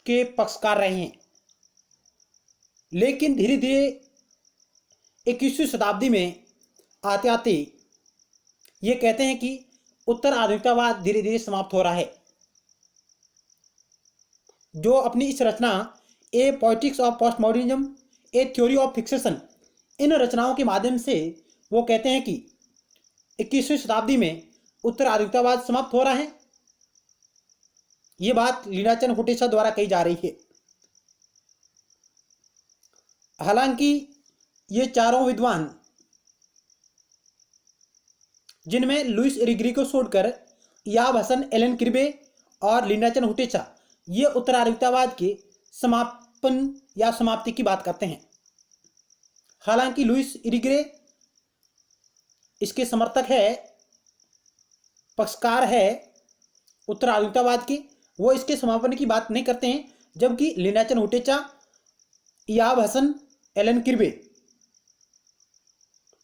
के पक्षकार रहे हैं, लेकिन धीरे धीरे 21वीं शताब्दी में आते आते ये कहते हैं कि उत्तर आधुनिकतावाद धीरे धीरे समाप्त हो रहा है। जो अपनी इस रचना a politics of post modernism, a theory of fixation, इन रचनाओं के माध्यम से वो कहते हैं कि 21वीं शताब्दी में उत्तर आधुनिकतावाद समाप्त हो रहा है। ये बात लिंडा चनहुटेचा द्वारा कही जा रही है। हालांकि ये चारों विद्वान, जिनमें लुइस इरिग्री को छोड़कर याब हसन, एलन क्रिबे और लिंडा चनहुटेचा, ये उत्तर आधुनिकतावाद के समापन या समाप्ति की बात करते हैं। हालांकि लुइस इरिग्रे इसके समर्थक है, पक्षकार है उत्तर आधुनिकतावाद के, वो इसके समापन की बात नहीं करते हैं, जबकि लिंडा चनहुटेचा, याब हसन, एलन क्रिबे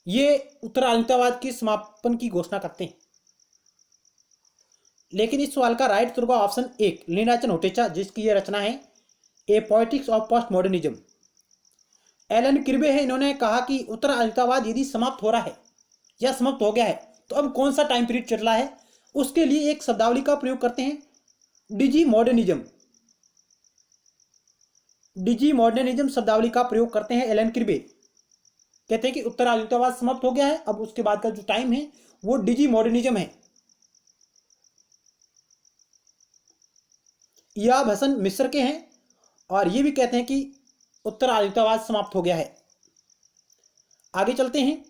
ये उत्तर आधुनिकतावाद के समापन की घोषणा करते हैं। लेकिन इस सवाल का राइट उत्तर का ऑप्शन एक लिंडा चनहुटेचा, जिसकी ये रचना है a politics of post modernism. Alan Kirby है, इन्होंने कहा कि उत्तर आधुनिकतावाद यदि समाप्त हो रहा है या समाप्त हो गया है तो अब कौन सा टाइम पीरियड चल रहा है, उसके लिए एक शब्दावली का प्रयोग करते हैं, डिजी मॉडर्निज्म। डिजी मॉडर्निज्म शब्दावली का प्रयोग करते हैं एलन क्रिबे। कहते हैं कि उत्तर आधुनिकतावाद समाप्त हो गया है, अब उसके बाद का जो टाइम है वो डिजी मॉडर्निज्म है। याब हसन मिस्र के हैं और ये भी कहते हैं कि उत्तर आधुनिकतावाद समाप्त हो गया है। आगे चलते हैं।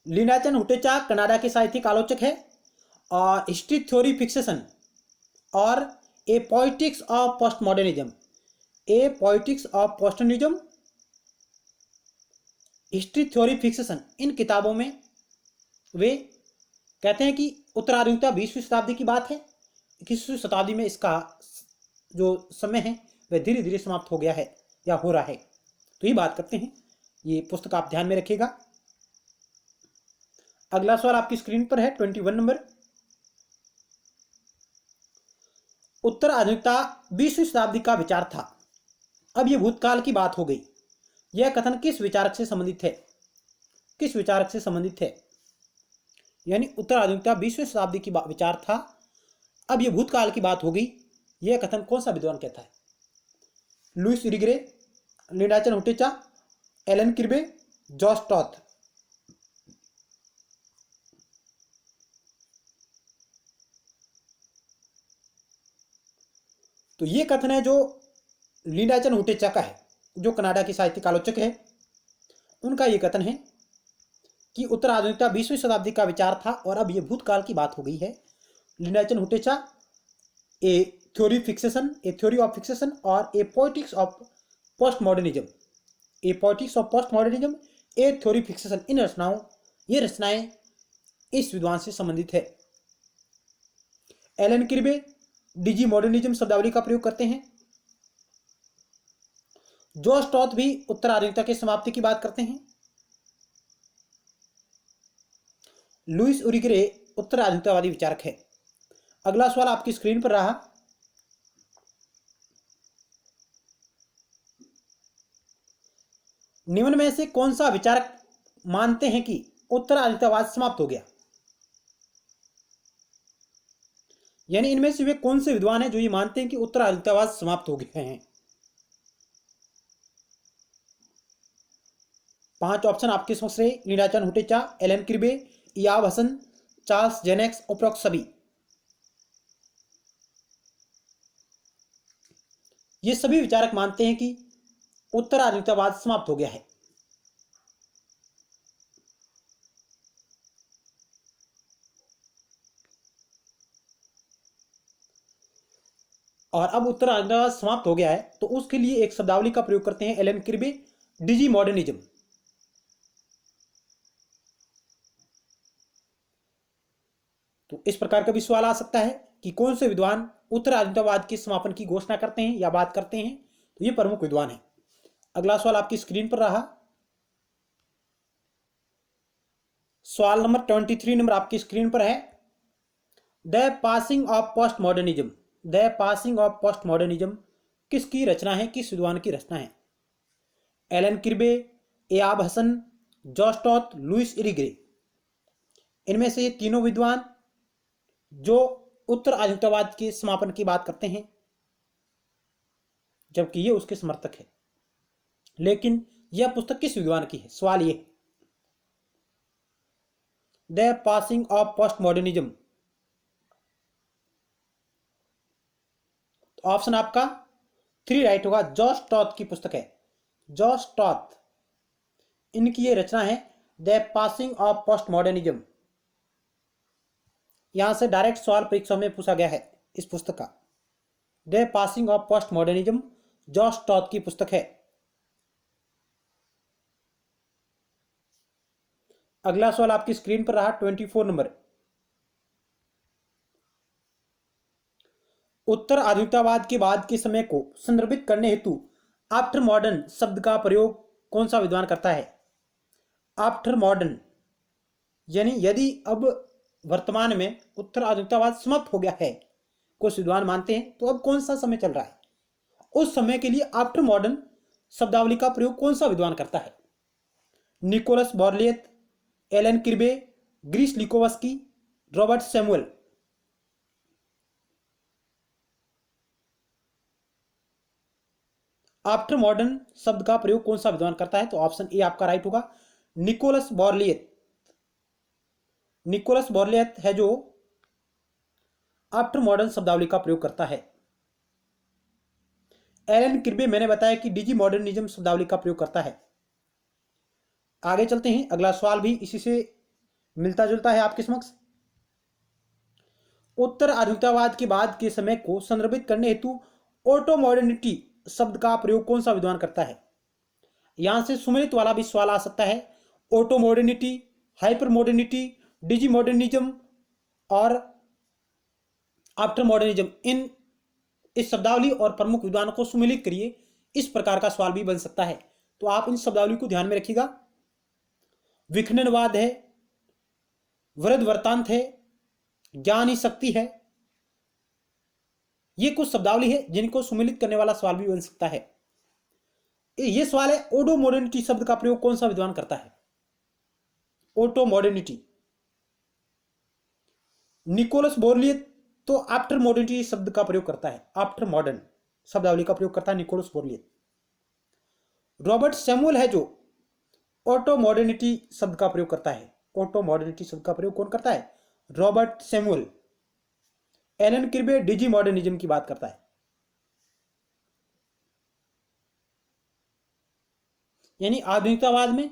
लिंडा चनहुटेचा कनाडा के साहित्यिक आलोचक है और हिस्ट्री थ्योरी फिक्सेशन और a politics of post modernism, a politics of postmodernism, history theory fixation, इन किताबों में वे कहते हैं कि उत्तर आधुनिकता 20वीं शताब्दी की बात है। 21वीं शताब्दी में इसका जो समय है वह धीरे धीरे समाप्त हो गया है या हो रहा है। तो ये बात करते हैं, ये पुस्तक आप ध्यान में रखिएगा। अगला सवाल आपकी स्क्रीन पर है 21 नंबर। उत्तर आधुनिकता 20वीं शताब्दी का विचार था, अब यह भूतकाल की बात हो गई। यह कथन किस विचारक से संबंधित है? किस विचारक से संबंधित है? यानी उत्तर आधुनिकता 20वीं शताब्दी की विचार था, अब यह भूतकाल की बात हो गई। यह कथन कौन सा विद्वान कहता है? Luce Irigaray, Linda Hutcheon, Alan Kirby, George Toth. तो ये कथन है जो लिंडा चनहुटेचा का है, जो कनाडा की साहित्यिक आलोचक है। उनका ये कथन है कि उत्तर आधुनिकता 20वीं शताब्दी का विचार था और अब ये भूतकाल की बात हो गई है। Linda Hutcheon a theory fixation, a theory of fixation और a politics of post modernism, a politics of post modernism, a theory fixation, इन रचनाओं, ये रचनाएं इस विद्वान से संबंधित है। एलन क्रिबे डिजी मॉडर्निज्म शब्दावली का प्रयोग करते हैं। जॉर्ज टॉथ भी उत्तर आधुनिकता की समाप्ति की बात करते हैं। लुइस इरिग्रे उत्तर आधुनिकतावादी विचारक है। अगला सवाल आपकी स्क्रीन पर रहा। निम्न में से कौन सा विचारक मानते हैं कि उत्तर आधुनिकतावाद समाप्त हो गया? यानी इनमें से वे कौन से विद्वान हैं जो ये मानते हैं कि उत्तर आधुनिकतावाद समाप्त हो गए हैं? 5 ऑप्शन आपके समक्ष रहे। Linda Hutcheon, Alan Kirby, Ihab Hassan, Charles Jencks, उपरोक्त सभी। ये सभी विचारक मानते हैं कि उत्तर आधुनिकतावाद समाप्त हो गया है। और अब उत्तर आधुनिकतावाद समाप्त हो गया है, तो उसके लिए एक शब्दावली का प्रयोग करते हैं एलन किर्बे, डिजी मॉडर्निज्म। तो इस प्रकार का भी सवाल आ सकता है कि कौन से विद्वान उत्तर आधुनिकतावाद के समापन की घोषणा करते हैं या बात करते हैं, तो ये प्रमुख विद्वान है। अगला सवाल आपकी स्क्रीन पर रहा, सवाल नंबर 23 नंबर आपकी स्क्रीन पर है। The passing of post modernism, the passing of post modernism किसकी रचना है, किस विद्वान की रचना है? Alan Kirby, Ihab Hassan, Josh Toth, Luce Irigaray. इनमें से ये तीनों विद्वान जो उत्तर आधुनिकतावाद के समापन की बात करते हैं, जबकि ये उसके समर्थक है। लेकिन यह पुस्तक किस विद्वान की है, सवाल ये। The passing of post modernism, option आपका 3 राइट होगा। जॉस टॉथ की पुस्तक है, जॉस टॉथ, इनकी ये रचना है the passing of post modernism. यहां से डायरेक्ट सवाल परीक्षा में पूछा गया है इस पुस्तक का। The passing of post modernism Josh Toth की पुस्तक है। अगला सवाल आपकी स्क्रीन पर रहा 24 नंबर। उत्तर आधुनिकतावाद के बाद के समय को संदर्भित करने हेतु आफ्टर मॉडर्न शब्द का प्रयोग कौन सा विद्वान करता है? आफ्टर मॉडर्न यानी यदि अब वर्तमान में उत्तर आधुनिकतावाद समाप्त हो गया है, कुछ विद्वान मानते हैं, तो अब कौन सा समय चल रहा है, उस समय के लिए आफ्टर मॉडर्न शब्दावली का प्रयोग कौन सा विद्वान करता है? Nicolas Bourriaud, Alan Kirby, Gilles Lipovetsky, Robert Samuel. After modern शब्द का प्रयोग कौन सा विद्वान करता है? तो ऑप्शन ए आपका राइट होगा, निकोलस बॉर्लियत। निकोलस बॉर्लियत है जो आफ्टर मॉडर्न शब्दावली का प्रयोग करता है। एलन किर्बे मैंने बताया कि डिजी मॉडर्निज्म शब्दावली का प्रयोग करता है। आगे चलते हैं, अगला सवाल भी इसी से मिलता जुलता है आपके समक्ष। उत्तर आधुनिकतावाद के बाद के समय को संदर्भित करने हेतु ऑटो मॉडर्निटी शब्द का प्रयोग कौन सा विद्वान करता है? यहां से सुमेलित वाला भी सवाल आ सकता है। ऑटो मॉडर्निटी, हाइपर मॉडर्निटी, डिजी मॉडर्निज्म और आफ्टर मॉडर्निज्म, इस शब्दावली और प्रमुख विद्वानों को सुमेलित करिए, इस प्रकार का सवाल भी बन सकता है। तो आप इन शब्दावली को ध्यान में रखिएगा। विखंडनवाद है, वृद्ध वृत्तांत है, ज्ञान ही शक्ति है, ये कुछ शब्दावली है जिनको सुमेलित करने वाला सवाल भी बन सकता है। ये सवाल है, ओडो मॉडर्निटी शब्द का प्रयोग कौन सा विद्वान करता है? ओटो मॉडर्निटी, निकोलस बोर्लियत तो आफ्टर मॉडर्निटी शब्द का प्रयोग करता है, आफ्टर मॉडर्न शब्दावली का प्रयोग करता है निकोलस बोर्लियत। रॉबर्ट सैमुअल है जो ऑटो मॉडर्निटी शब्द का प्रयोग करता है। ऑटो मॉडर्निटी शब्द का प्रयोग कौन करता है? Robert Samuel. एलन किर्बे डिजी मॉडर्निज्म की बात करता है। यानी आधुनिकतावाद में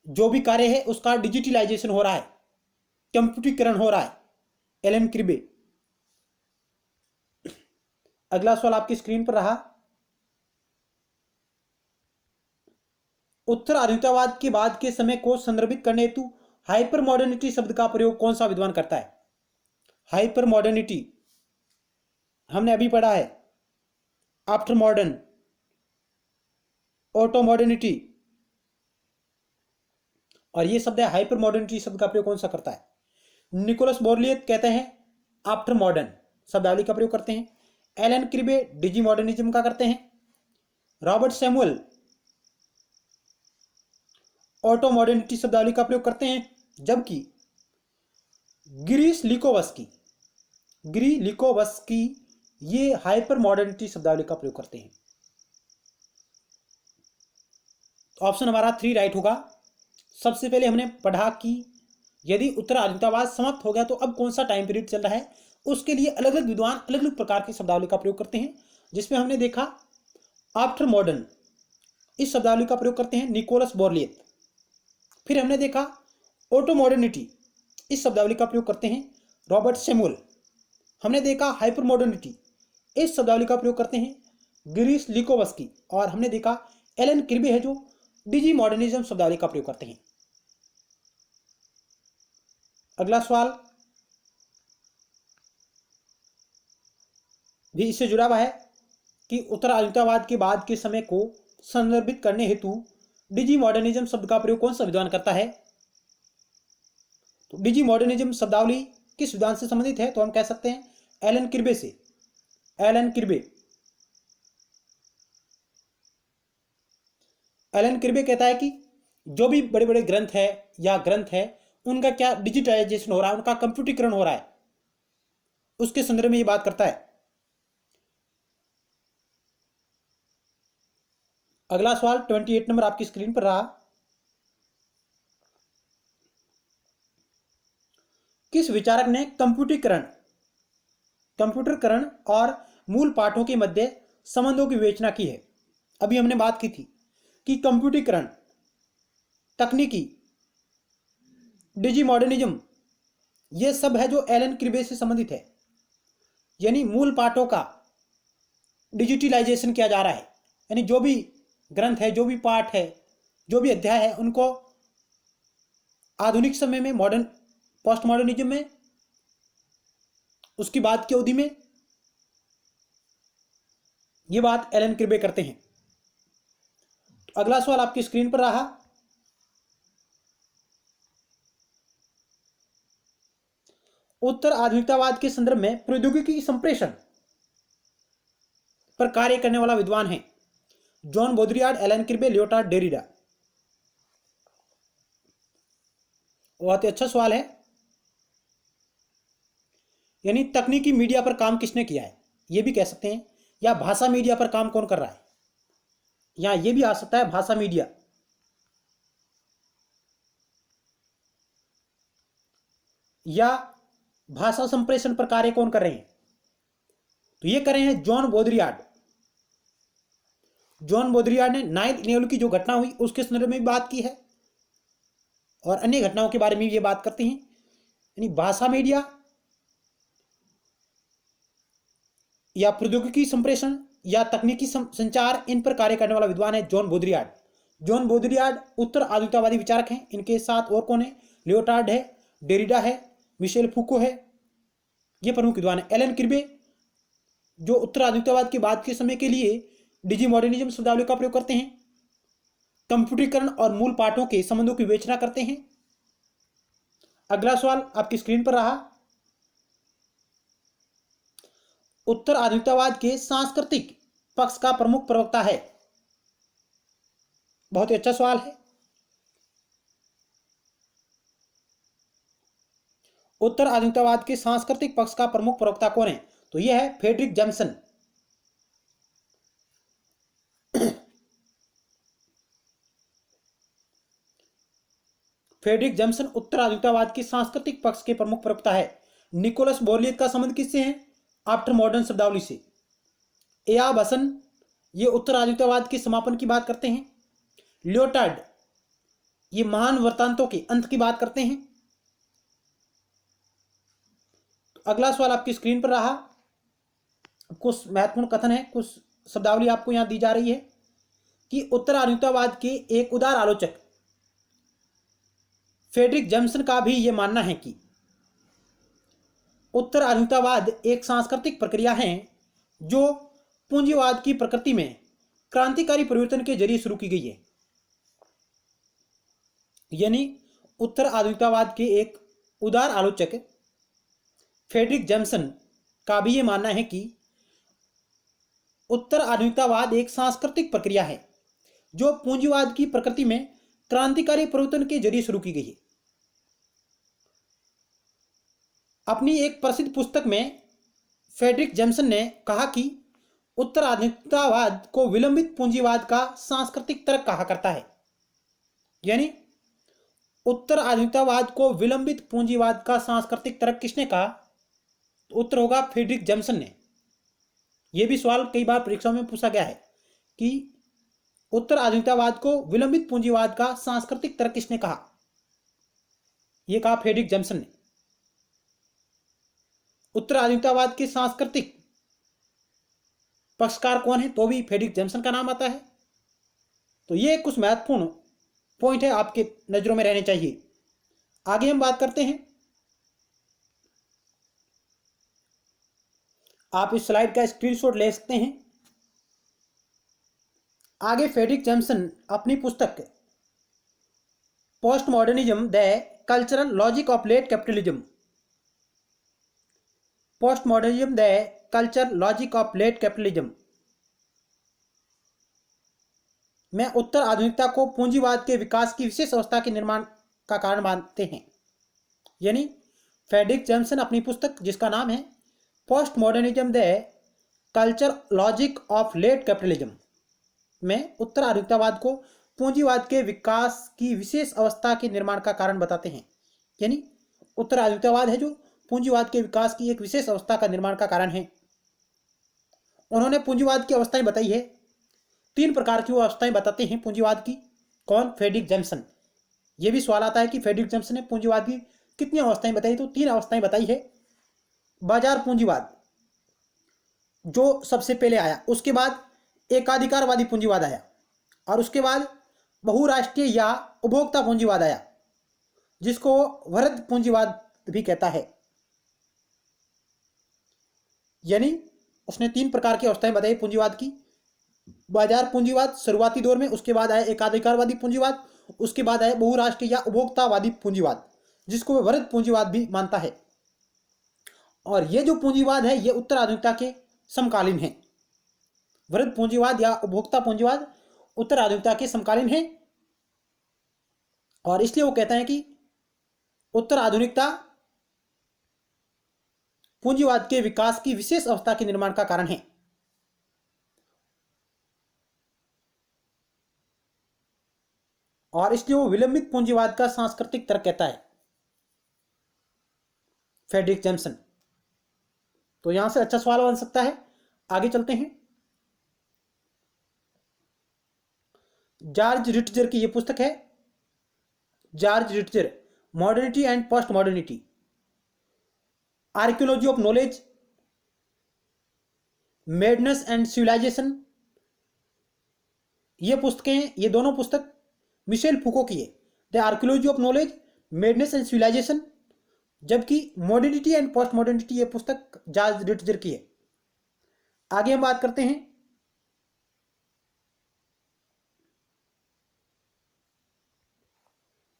जो भी कार्य है उसका डिजिटलाइजेशन हो रहा है, कंप्यूटरीकरण हो रहा है, एलन किर्बे। अगला सवाल आपकी स्क्रीन पर रहा। उत्तर आधुनिकतावाद के बाद के समय को संदर्भित करने हेतु हाइपर मॉडर्निटी शब्द का प्रयोग कौन सा विद्वान करता है? हाइपर मॉडर्निटी हमने अभी पढ़ा है, आफ्टर मॉडर्न, ऑटो मॉडर्निटी, और ये शब्द है हाइपर मॉडर्निटी शब्द का प्रयोग कौन सा करता है? निकोलस बोर्लियत कहते हैं आफ्टर मॉडर्न शब्दावली का प्रयोग करते हैं। एलन किर्बे डिजी मॉडर्निज्म का करते हैं। रॉबर्ट सैमुअल ऑटो मॉडर्निटी शब्दावली का प्रयोग करते हैं, जबकि ग्रीस लिकोवस्की ये हाइपर मॉडर्निटी शब्दावली का प्रयोग करते हैं। ऑप्शन हमारा 3 राइट होगा। सबसे पहले हमने पढ़ा कि यदि उत्तर आधुनिकतावाद समाप्त हो गया तो अब कौन सा टाइम पीरियड चल रहा है, उसके लिए अलग अलग विद्वान अलग अलग प्रकार की शब्दावली का प्रयोग करते हैं, जिसमें हमने देखा आफ्टर मॉडर्न इस शब्दावली का प्रयोग करते हैं निकोलस बोर्लियत। फिर हमने देखा ऑटो मॉडर्निटी इस शब्दावली का प्रयोग करते हैं रॉबर्ट सैमुअल। हमने देखा हाइपर मॉडर्निटी इस शब्दावली का प्रयोग करते हैं गिरीश लिकोवस्की, और हमने देखा एलन किर्बे है जो डिजी मॉडर्निज्म शब्दावली का प्रयोग करते हैं। अगला सवाल भी इससे जुड़ा हुआ है कि उत्तर आधुनिकतावाद के बाद के समय को संदर्भित करने हेतु डिजी मॉडर्निज्म शब्द का प्रयोग कौन सा विद्वान करता है। तो डिजी मॉडर्निज्म शब्दावली किस विद्वान से संबंधित है, तो हम कह सकते हैं एलन किर्बे से। एलन किर्बे कहता है कि जो भी बड़े बड़े ग्रंथ है या ग्रंथ है उनका क्या डिजिटाइजेशन हो रहा है, उनका कंप्यूटरीकरण हो रहा है, उसके संदर्भ में ये बात करता है। अगला सवाल 28 नंबर आपकी स्क्रीन पर रहा। किस विचारक ने कंप्यूटरीकरण और मूल पाठों के मध्य संबंधों की विवेचना की है। अभी हमने बात की थी कि कंप्यूटरीकरण, तकनीकी, डिजी मॉडर्निज्म, ये सब है जो एलन किर्बे से संबंधित है, यानी मूल पाठों का डिजिटलाइजेशन किया जा रहा है, यानी जो भी ग्रंथ है, जो भी पाठ है, जो भी अध्याय है, उनको आधुनिक समय में मॉडर्न पोस्ट मॉडर्निज्म में उसकी बात की अवधि में ये बात एलन किर्बे करते हैं। अगला सवाल आपकी स्क्रीन पर रहा। उत्तर आधुनिकतावाद के संदर्भ में प्रौद्योगिकी संप्रेषण पर कार्य करने वाला विद्वान है जॉन बोद्रियार्ड, एलन किर्बे, लियोटार्ड, डेरिडा। बहुत ही अच्छा सवाल है, यानी तकनीकी मीडिया पर काम किसने किया है, यह भी कह सकते हैं, या भाषा मीडिया पर काम कौन कर रहा है, यहां यह भी आ सकता है भाषा मीडिया, या भाषा संप्रेषण पर कार्य कौन कर रहे हैं, तो ये कर रहे हैं जॉन बोद्रियार्ड। जॉन बोद्रियार्ड ने 9 इनेवल की जो घटना हुई उसके संदर्भ में भी बात की है और अन्य घटनाओं के बारे में भी ये बात करते हैं, यानी भाषा मीडिया या प्रौद्योगिकी संप्रेषण या तकनीकी संचार, इन पर कार्य करने वाला विद्वान है जॉन बोद्रियार्ड। जॉन बोद्रियार्ड उत्तर आधुनिकतावादी विचारक हैं। इनके साथ और कौन है, लियोटार्ड है, डेरिडा है, मिशेल फूको है, ये प्रमुख विद्वान है। एलन किर्बे जो उत्तर आधुनिकतावाद के बाद के समय के लिए डिजी मॉडर्निज्म शब्दावली का प्रयोग करते हैं, कंप्यूटरीकरण और मूल पाठों के संबंधों की विवेचना करते हैं। अगला सवाल आपकी स्क्रीन पर रहा। उत्तर आधुनिकतावाद के सांस्कृतिक पक्ष का प्रमुख प्रवक्ता है। बहुत ही अच्छा सवाल है। उत्तर आधुनिकतावाद के सांस्कृतिक पक्ष का प्रमुख प्रवक्ता कौन है, तो यह है फ्रेडरिक जैमसन। फ्रेडरिक जैमसन उत्तर आधुनिकतावाद के सांस्कृतिक पक्ष के प्रमुख प्रवक्ता है। निकोलस बोर्लियत का संबंध किससे है, आफ्टर मॉडर्न शब्दावली से। एयाब हसन ये उत्तर आधुनिकतावाद के समापन की बात करते हैं। लियोटार्ड ये महान वृत्तांतों के अंत की बात करते हैं। तो अगला सवाल आपकी स्क्रीन पर रहा। कुछ महत्वपूर्ण कथन है, कुछ शब्दावली आपको यहां दी जा रही है कि उत्तर आधुनिकतावाद के एक उदार आलोचक फ्रेडरिक जैमसन का भी यह मानना है कि उत्तर आधुनिकतावाद एक सांस्कृतिक प्रक्रिया है जो पूंजीवाद की प्रकृति में क्रांतिकारी परिवर्तन के जरिए शुरू की गई है। यानी उत्तर आधुनिकतावाद के एक उदार आलोचक फ्रेडरिक जैमसन का भी यह मानना है कि उत्तर आधुनिकतावाद एक सांस्कृतिक प्रक्रिया है जो पूंजीवाद की प्रकृति में क्रांतिकारी परिवर्तन के जरिए शुरू की गई है। अपनी एक प्रसिद्ध पुस्तक में फ्रेडरिक जैमसन ने कहा कि उत्तर आधुनिकतावाद को विलंबित पूंजीवाद का सांस्कृतिक तर्क कहा करता है। यानी उत्तर आधुनिकतावाद को विलंबित पूंजीवाद का सांस्कृतिक तर्क किसने कहा, तो उत्तर होगा फ्रेडरिक जैमसन ने। यह भी सवाल कई बार परीक्षाओं में पूछा गया है कि उत्तर आधुनिकतावाद को विलंबित पूंजीवाद का सांस्कृतिक तर्क किसने कहा, यह कहा फ्रेडरिक जैमसन ने। उत्तर आधुनिकतावाद के सांस्कृतिक पक्षकार कौन है तो भी फ्रेडरिक जैमसन का नाम आता है। तो ये कुछ महत्वपूर्ण पॉइंट है, आपके नजरों में रहने चाहिए। आगे हम बात करते हैं। आप इस स्लाइड का स्क्रीनशॉट ले सकते हैं। आगे फ्रेडरिक जैमसन अपनी पुस्तक post modernism the cultural logic of late capitalism, post modernism the culture logic of late capitalism में उत्तर आधुनिकता को पूंजीवाद के विकास की विशेष अवस्था के निर्माण का कारण मानते हैं। यानी फ्रेडरिक जैमसन अपनी पुस्तक जिसका नाम है post modernism the culture logic of late capitalism में उत्तर आधुनिकतावाद को पूंजीवाद के विकास की विशेष अवस्था के निर्माण का कारण बताते हैं। यानी उत्तर आधुनिकतावाद है जो पूंजीवाद के विकास की एक विशेष अवस्था का निर्माण का कारण है। उन्होंने पूंजीवाद की अवस्थाएं बताई है, 3 प्रकार की वो अवस्थाएं बताते हैं पूंजीवाद की। कौन? Frederick Jamieson. ये भी सवाल आता है कि फ्रेडरिक जैमसन ने पूंजीवाद की कितनी अवस्थाएं बताई, तो 3 अवस्थाएं बताई है। बाजार पूंजीवाद जो सबसे पहले आया, उसके बाद एकाधिकारवादी पूंजीवाद आया, और उसके बाद बहुराष्ट्रीय या उपभोक्ता पूंजीवाद आया, जिसको वृहद पूंजीवाद भी कहता है। यानी उसने 3 प्रकार की अवस्थाएं बताई पूंजीवाद की। बाजार पूंजीवाद शुरुआती दौर में, उसके बाद आया एकाधिकारवादी पूंजीवाद, उसके बाद आया बहुराष्ट्रीय या उपभोक्तावादी पूंजीवाद, जिसको वह वृहद पूंजीवाद भी मानता है। और ये जो पूंजीवाद है ये उत्तर आधुनिकता के समकालीन है। वृहद पूंजीवाद या उपभोक्ता पूंजीवाद उत्तर आधुनिकता के समकालीन है, और इसलिए वो कहता है कि उत्तर आधुनिकता पूंजीवाद के विकास की विशेष अवस्था के निर्माण का कारण है। और इसलिए वो विलंबित पूंजीवाद का सांस्कृतिक तर्क कहता है फ्रेडरिक जैमसन। तो यहां से अच्छा सवाल बन सकता है। आगे चलते हैं। जॉर्ज रिट्जर की यह पुस्तक है, George Ritzer, modernity and post modernity, archaeology of knowledge, madness and civilisation. ये पुस्तकें, ये दोनों पुस्तक मिशेल फूको की है। The archaeology of knowledge, madness and civilisation, जबकि मॉडर्निटी एंड पोस्ट मॉडर्निटी ये पुस्तक जॉर्ज रिट्जर की है। आगे हम बात करते हैं।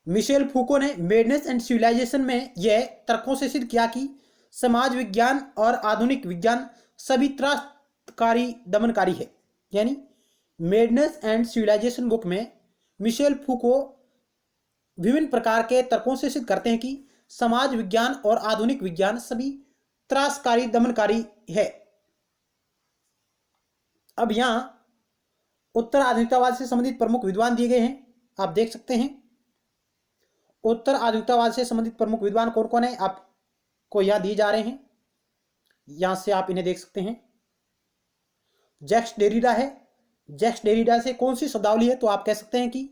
मिशेल फूको ने मैडनेस एंड सिविलाइजेशन में यह तर्कों से सिद्ध किया कि समाज विज्ञान और आधुनिक विज्ञान सभी त्रासकारी दमनकारी है। यानी मैडनेस एंड सिविलाइजेशन बुक में मिशेल फूको विभिन्न प्रकार के तर्कों से सिद्ध करते हैं कि समाज विज्ञान और आधुनिक विज्ञान सभी त्रासकारी दमनकारी है। अब यहां उत्तर आधुनिकतावाद से संबंधित प्रमुख विद्वान दिए गए हैं, आप देख सकते हैं। उत्तर आधुनिकतावाद से संबंधित प्रमुख विद्वान कौन कौन है आपको यहां दिए जा रहे हैं, यहां से आप इन्हें देख सकते हैं। जैक्स डेरिडा है। जैक्स डेरिडा से कौन सी शब्दावली है, तो आप कह सकते हैं कि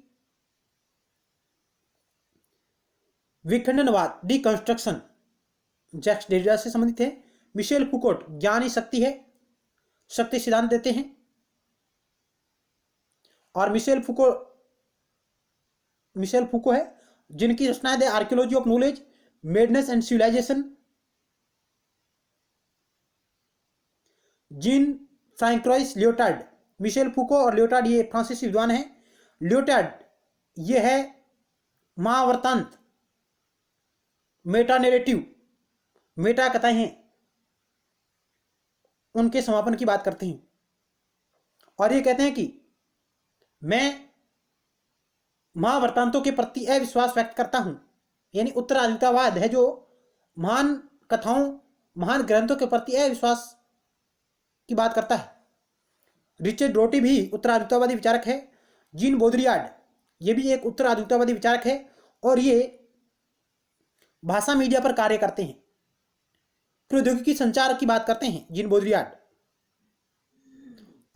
विखंडनवाद, डिकंस्ट्रक्शन, जैक्स डेरिडा से संबंधित है। मिशेल फूकोट, ज्ञान ही शक्ति है, शक्ति सिद्धांत देते हैं। और मिशेल फूको है जिनकी रचना है archaeology of knowledge, madness and civilisation. Jean Francois Lyotard, Michel Foucault और लियोटार्ड ये फ्रांसीसी विद्वान हैं। लियोटार्ड ये है महावृत्तांत, मेटा नैरेटिव, मेटा कथाएं हैं, उनके समापन की बात करते हैं। और ये कहते हैं कि मैं महावृत्तांतों के प्रति अविश्वास व्यक्त करता हूं। यानी उत्तराधिकारवाद है जो महान कथाओं, महान ग्रंथों के प्रति अविश्वास की बात करता है। रिचर्ड रोटी भी उत्तराधिकारवादी विचारक है। जीन बोद्रियार्ड ये भी एक उत्तराधिकारवादी विचारक है, और ये भाषा मीडिया पर कार्य करते हैं, प्रौद्योगिकी संचार की बात करते हैं जीन बोद्रियार्ड।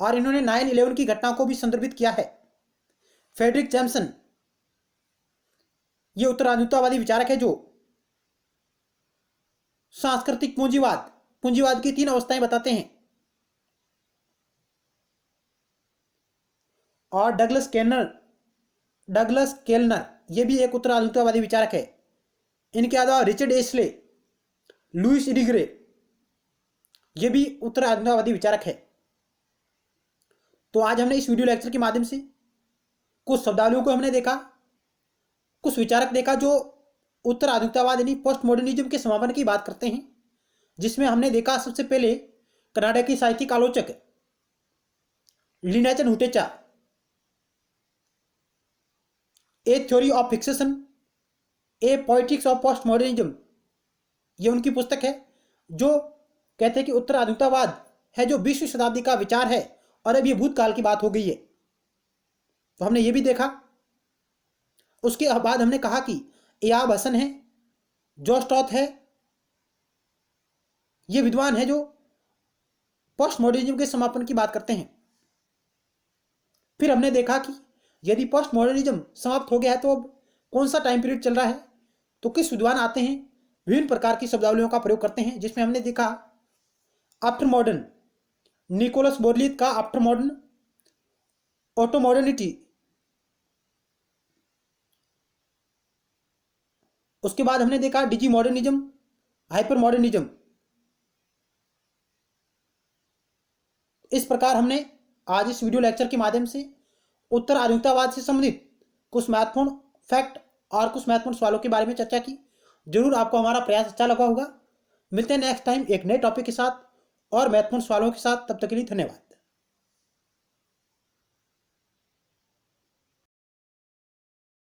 और इन्होंने 9/11 की घटना को भी संदर्भित किया है। फ्रेडरिक जैमसन ये उत्तराधिकारवादी विचारक है जो सांस्कृतिक पूंजीवाद की 3 अवस्थाएं बताते हैं। और डगलस केलनर, ये भी एक उत्तर आधुनिकतावादी विचारक है। इनके अलावा रिचर्ड एशले, लुइस इरिग्रे, ये भी उत्तर आधुनिकतावादी विचारक है। तो आज हमने इस वीडियो लेक्चर के माध्यम से कुछ शब्दावलियों को हमने देखा, कुछ विचारक देखा जो उत्तर आधुनिकतावाद यानी पोस्ट मॉडर्निज्म के समापन की बात करते हैं, जिसमें हमने देखा सबसे पहले कनाडा की साहित्यिक आलोचक लिनाचन हुटेचा, a theory of fixation, a poetics of post modernism, ये उनकी पुस्तक है जो कहते हैं कि उत्तर आधुनिकतावाद है जो 20वीं शताब्दी का विचार है और अब ये भूतकाल की बात हो गई है। तो हमने ये भी देखा। उसके बाद हमने कहा कि एयाब हसन है, जॉर्ज टॉथ है, ये विद्वान है जो पोस्ट मॉडर्निज्म के समापन की बात करते हैं। फिर हमने देखा कि यदि पोस्ट मॉडर्निज्म समाप्त हो गया है तो अब कौन सा टाइम पीरियड चल रहा है, तो किस विद्वान आते हैं, विभिन्न प्रकार की शब्दावलियों का प्रयोग करते हैं, जिसमें हमने देखा आफ्टर मॉडर्न, निकोलस बोरलीथ का आफ्टर मॉडर्न, ऑटो मॉडर्निटी, उसके बाद हमने देखा डिजी मॉडर्निज्म, हाइपर मॉडर्निज्म। इस प्रकार हमने आज इस वीडियो लेक्चर के माध्यम से उत्तर आधुनिकतावाद से संबंधित कुछ महत्वपूर्ण फैक्ट और कुछ महत्वपूर्ण सवालों के बारे में चर्चा की। जरूर आपको हमारा प्रयास अच्छा लगा होगा। मिलते हैं नेक्स्ट टाइम एक नए टॉपिक के साथ और महत्वपूर्ण सवालों के साथ। तब तक के लिए धन्यवाद।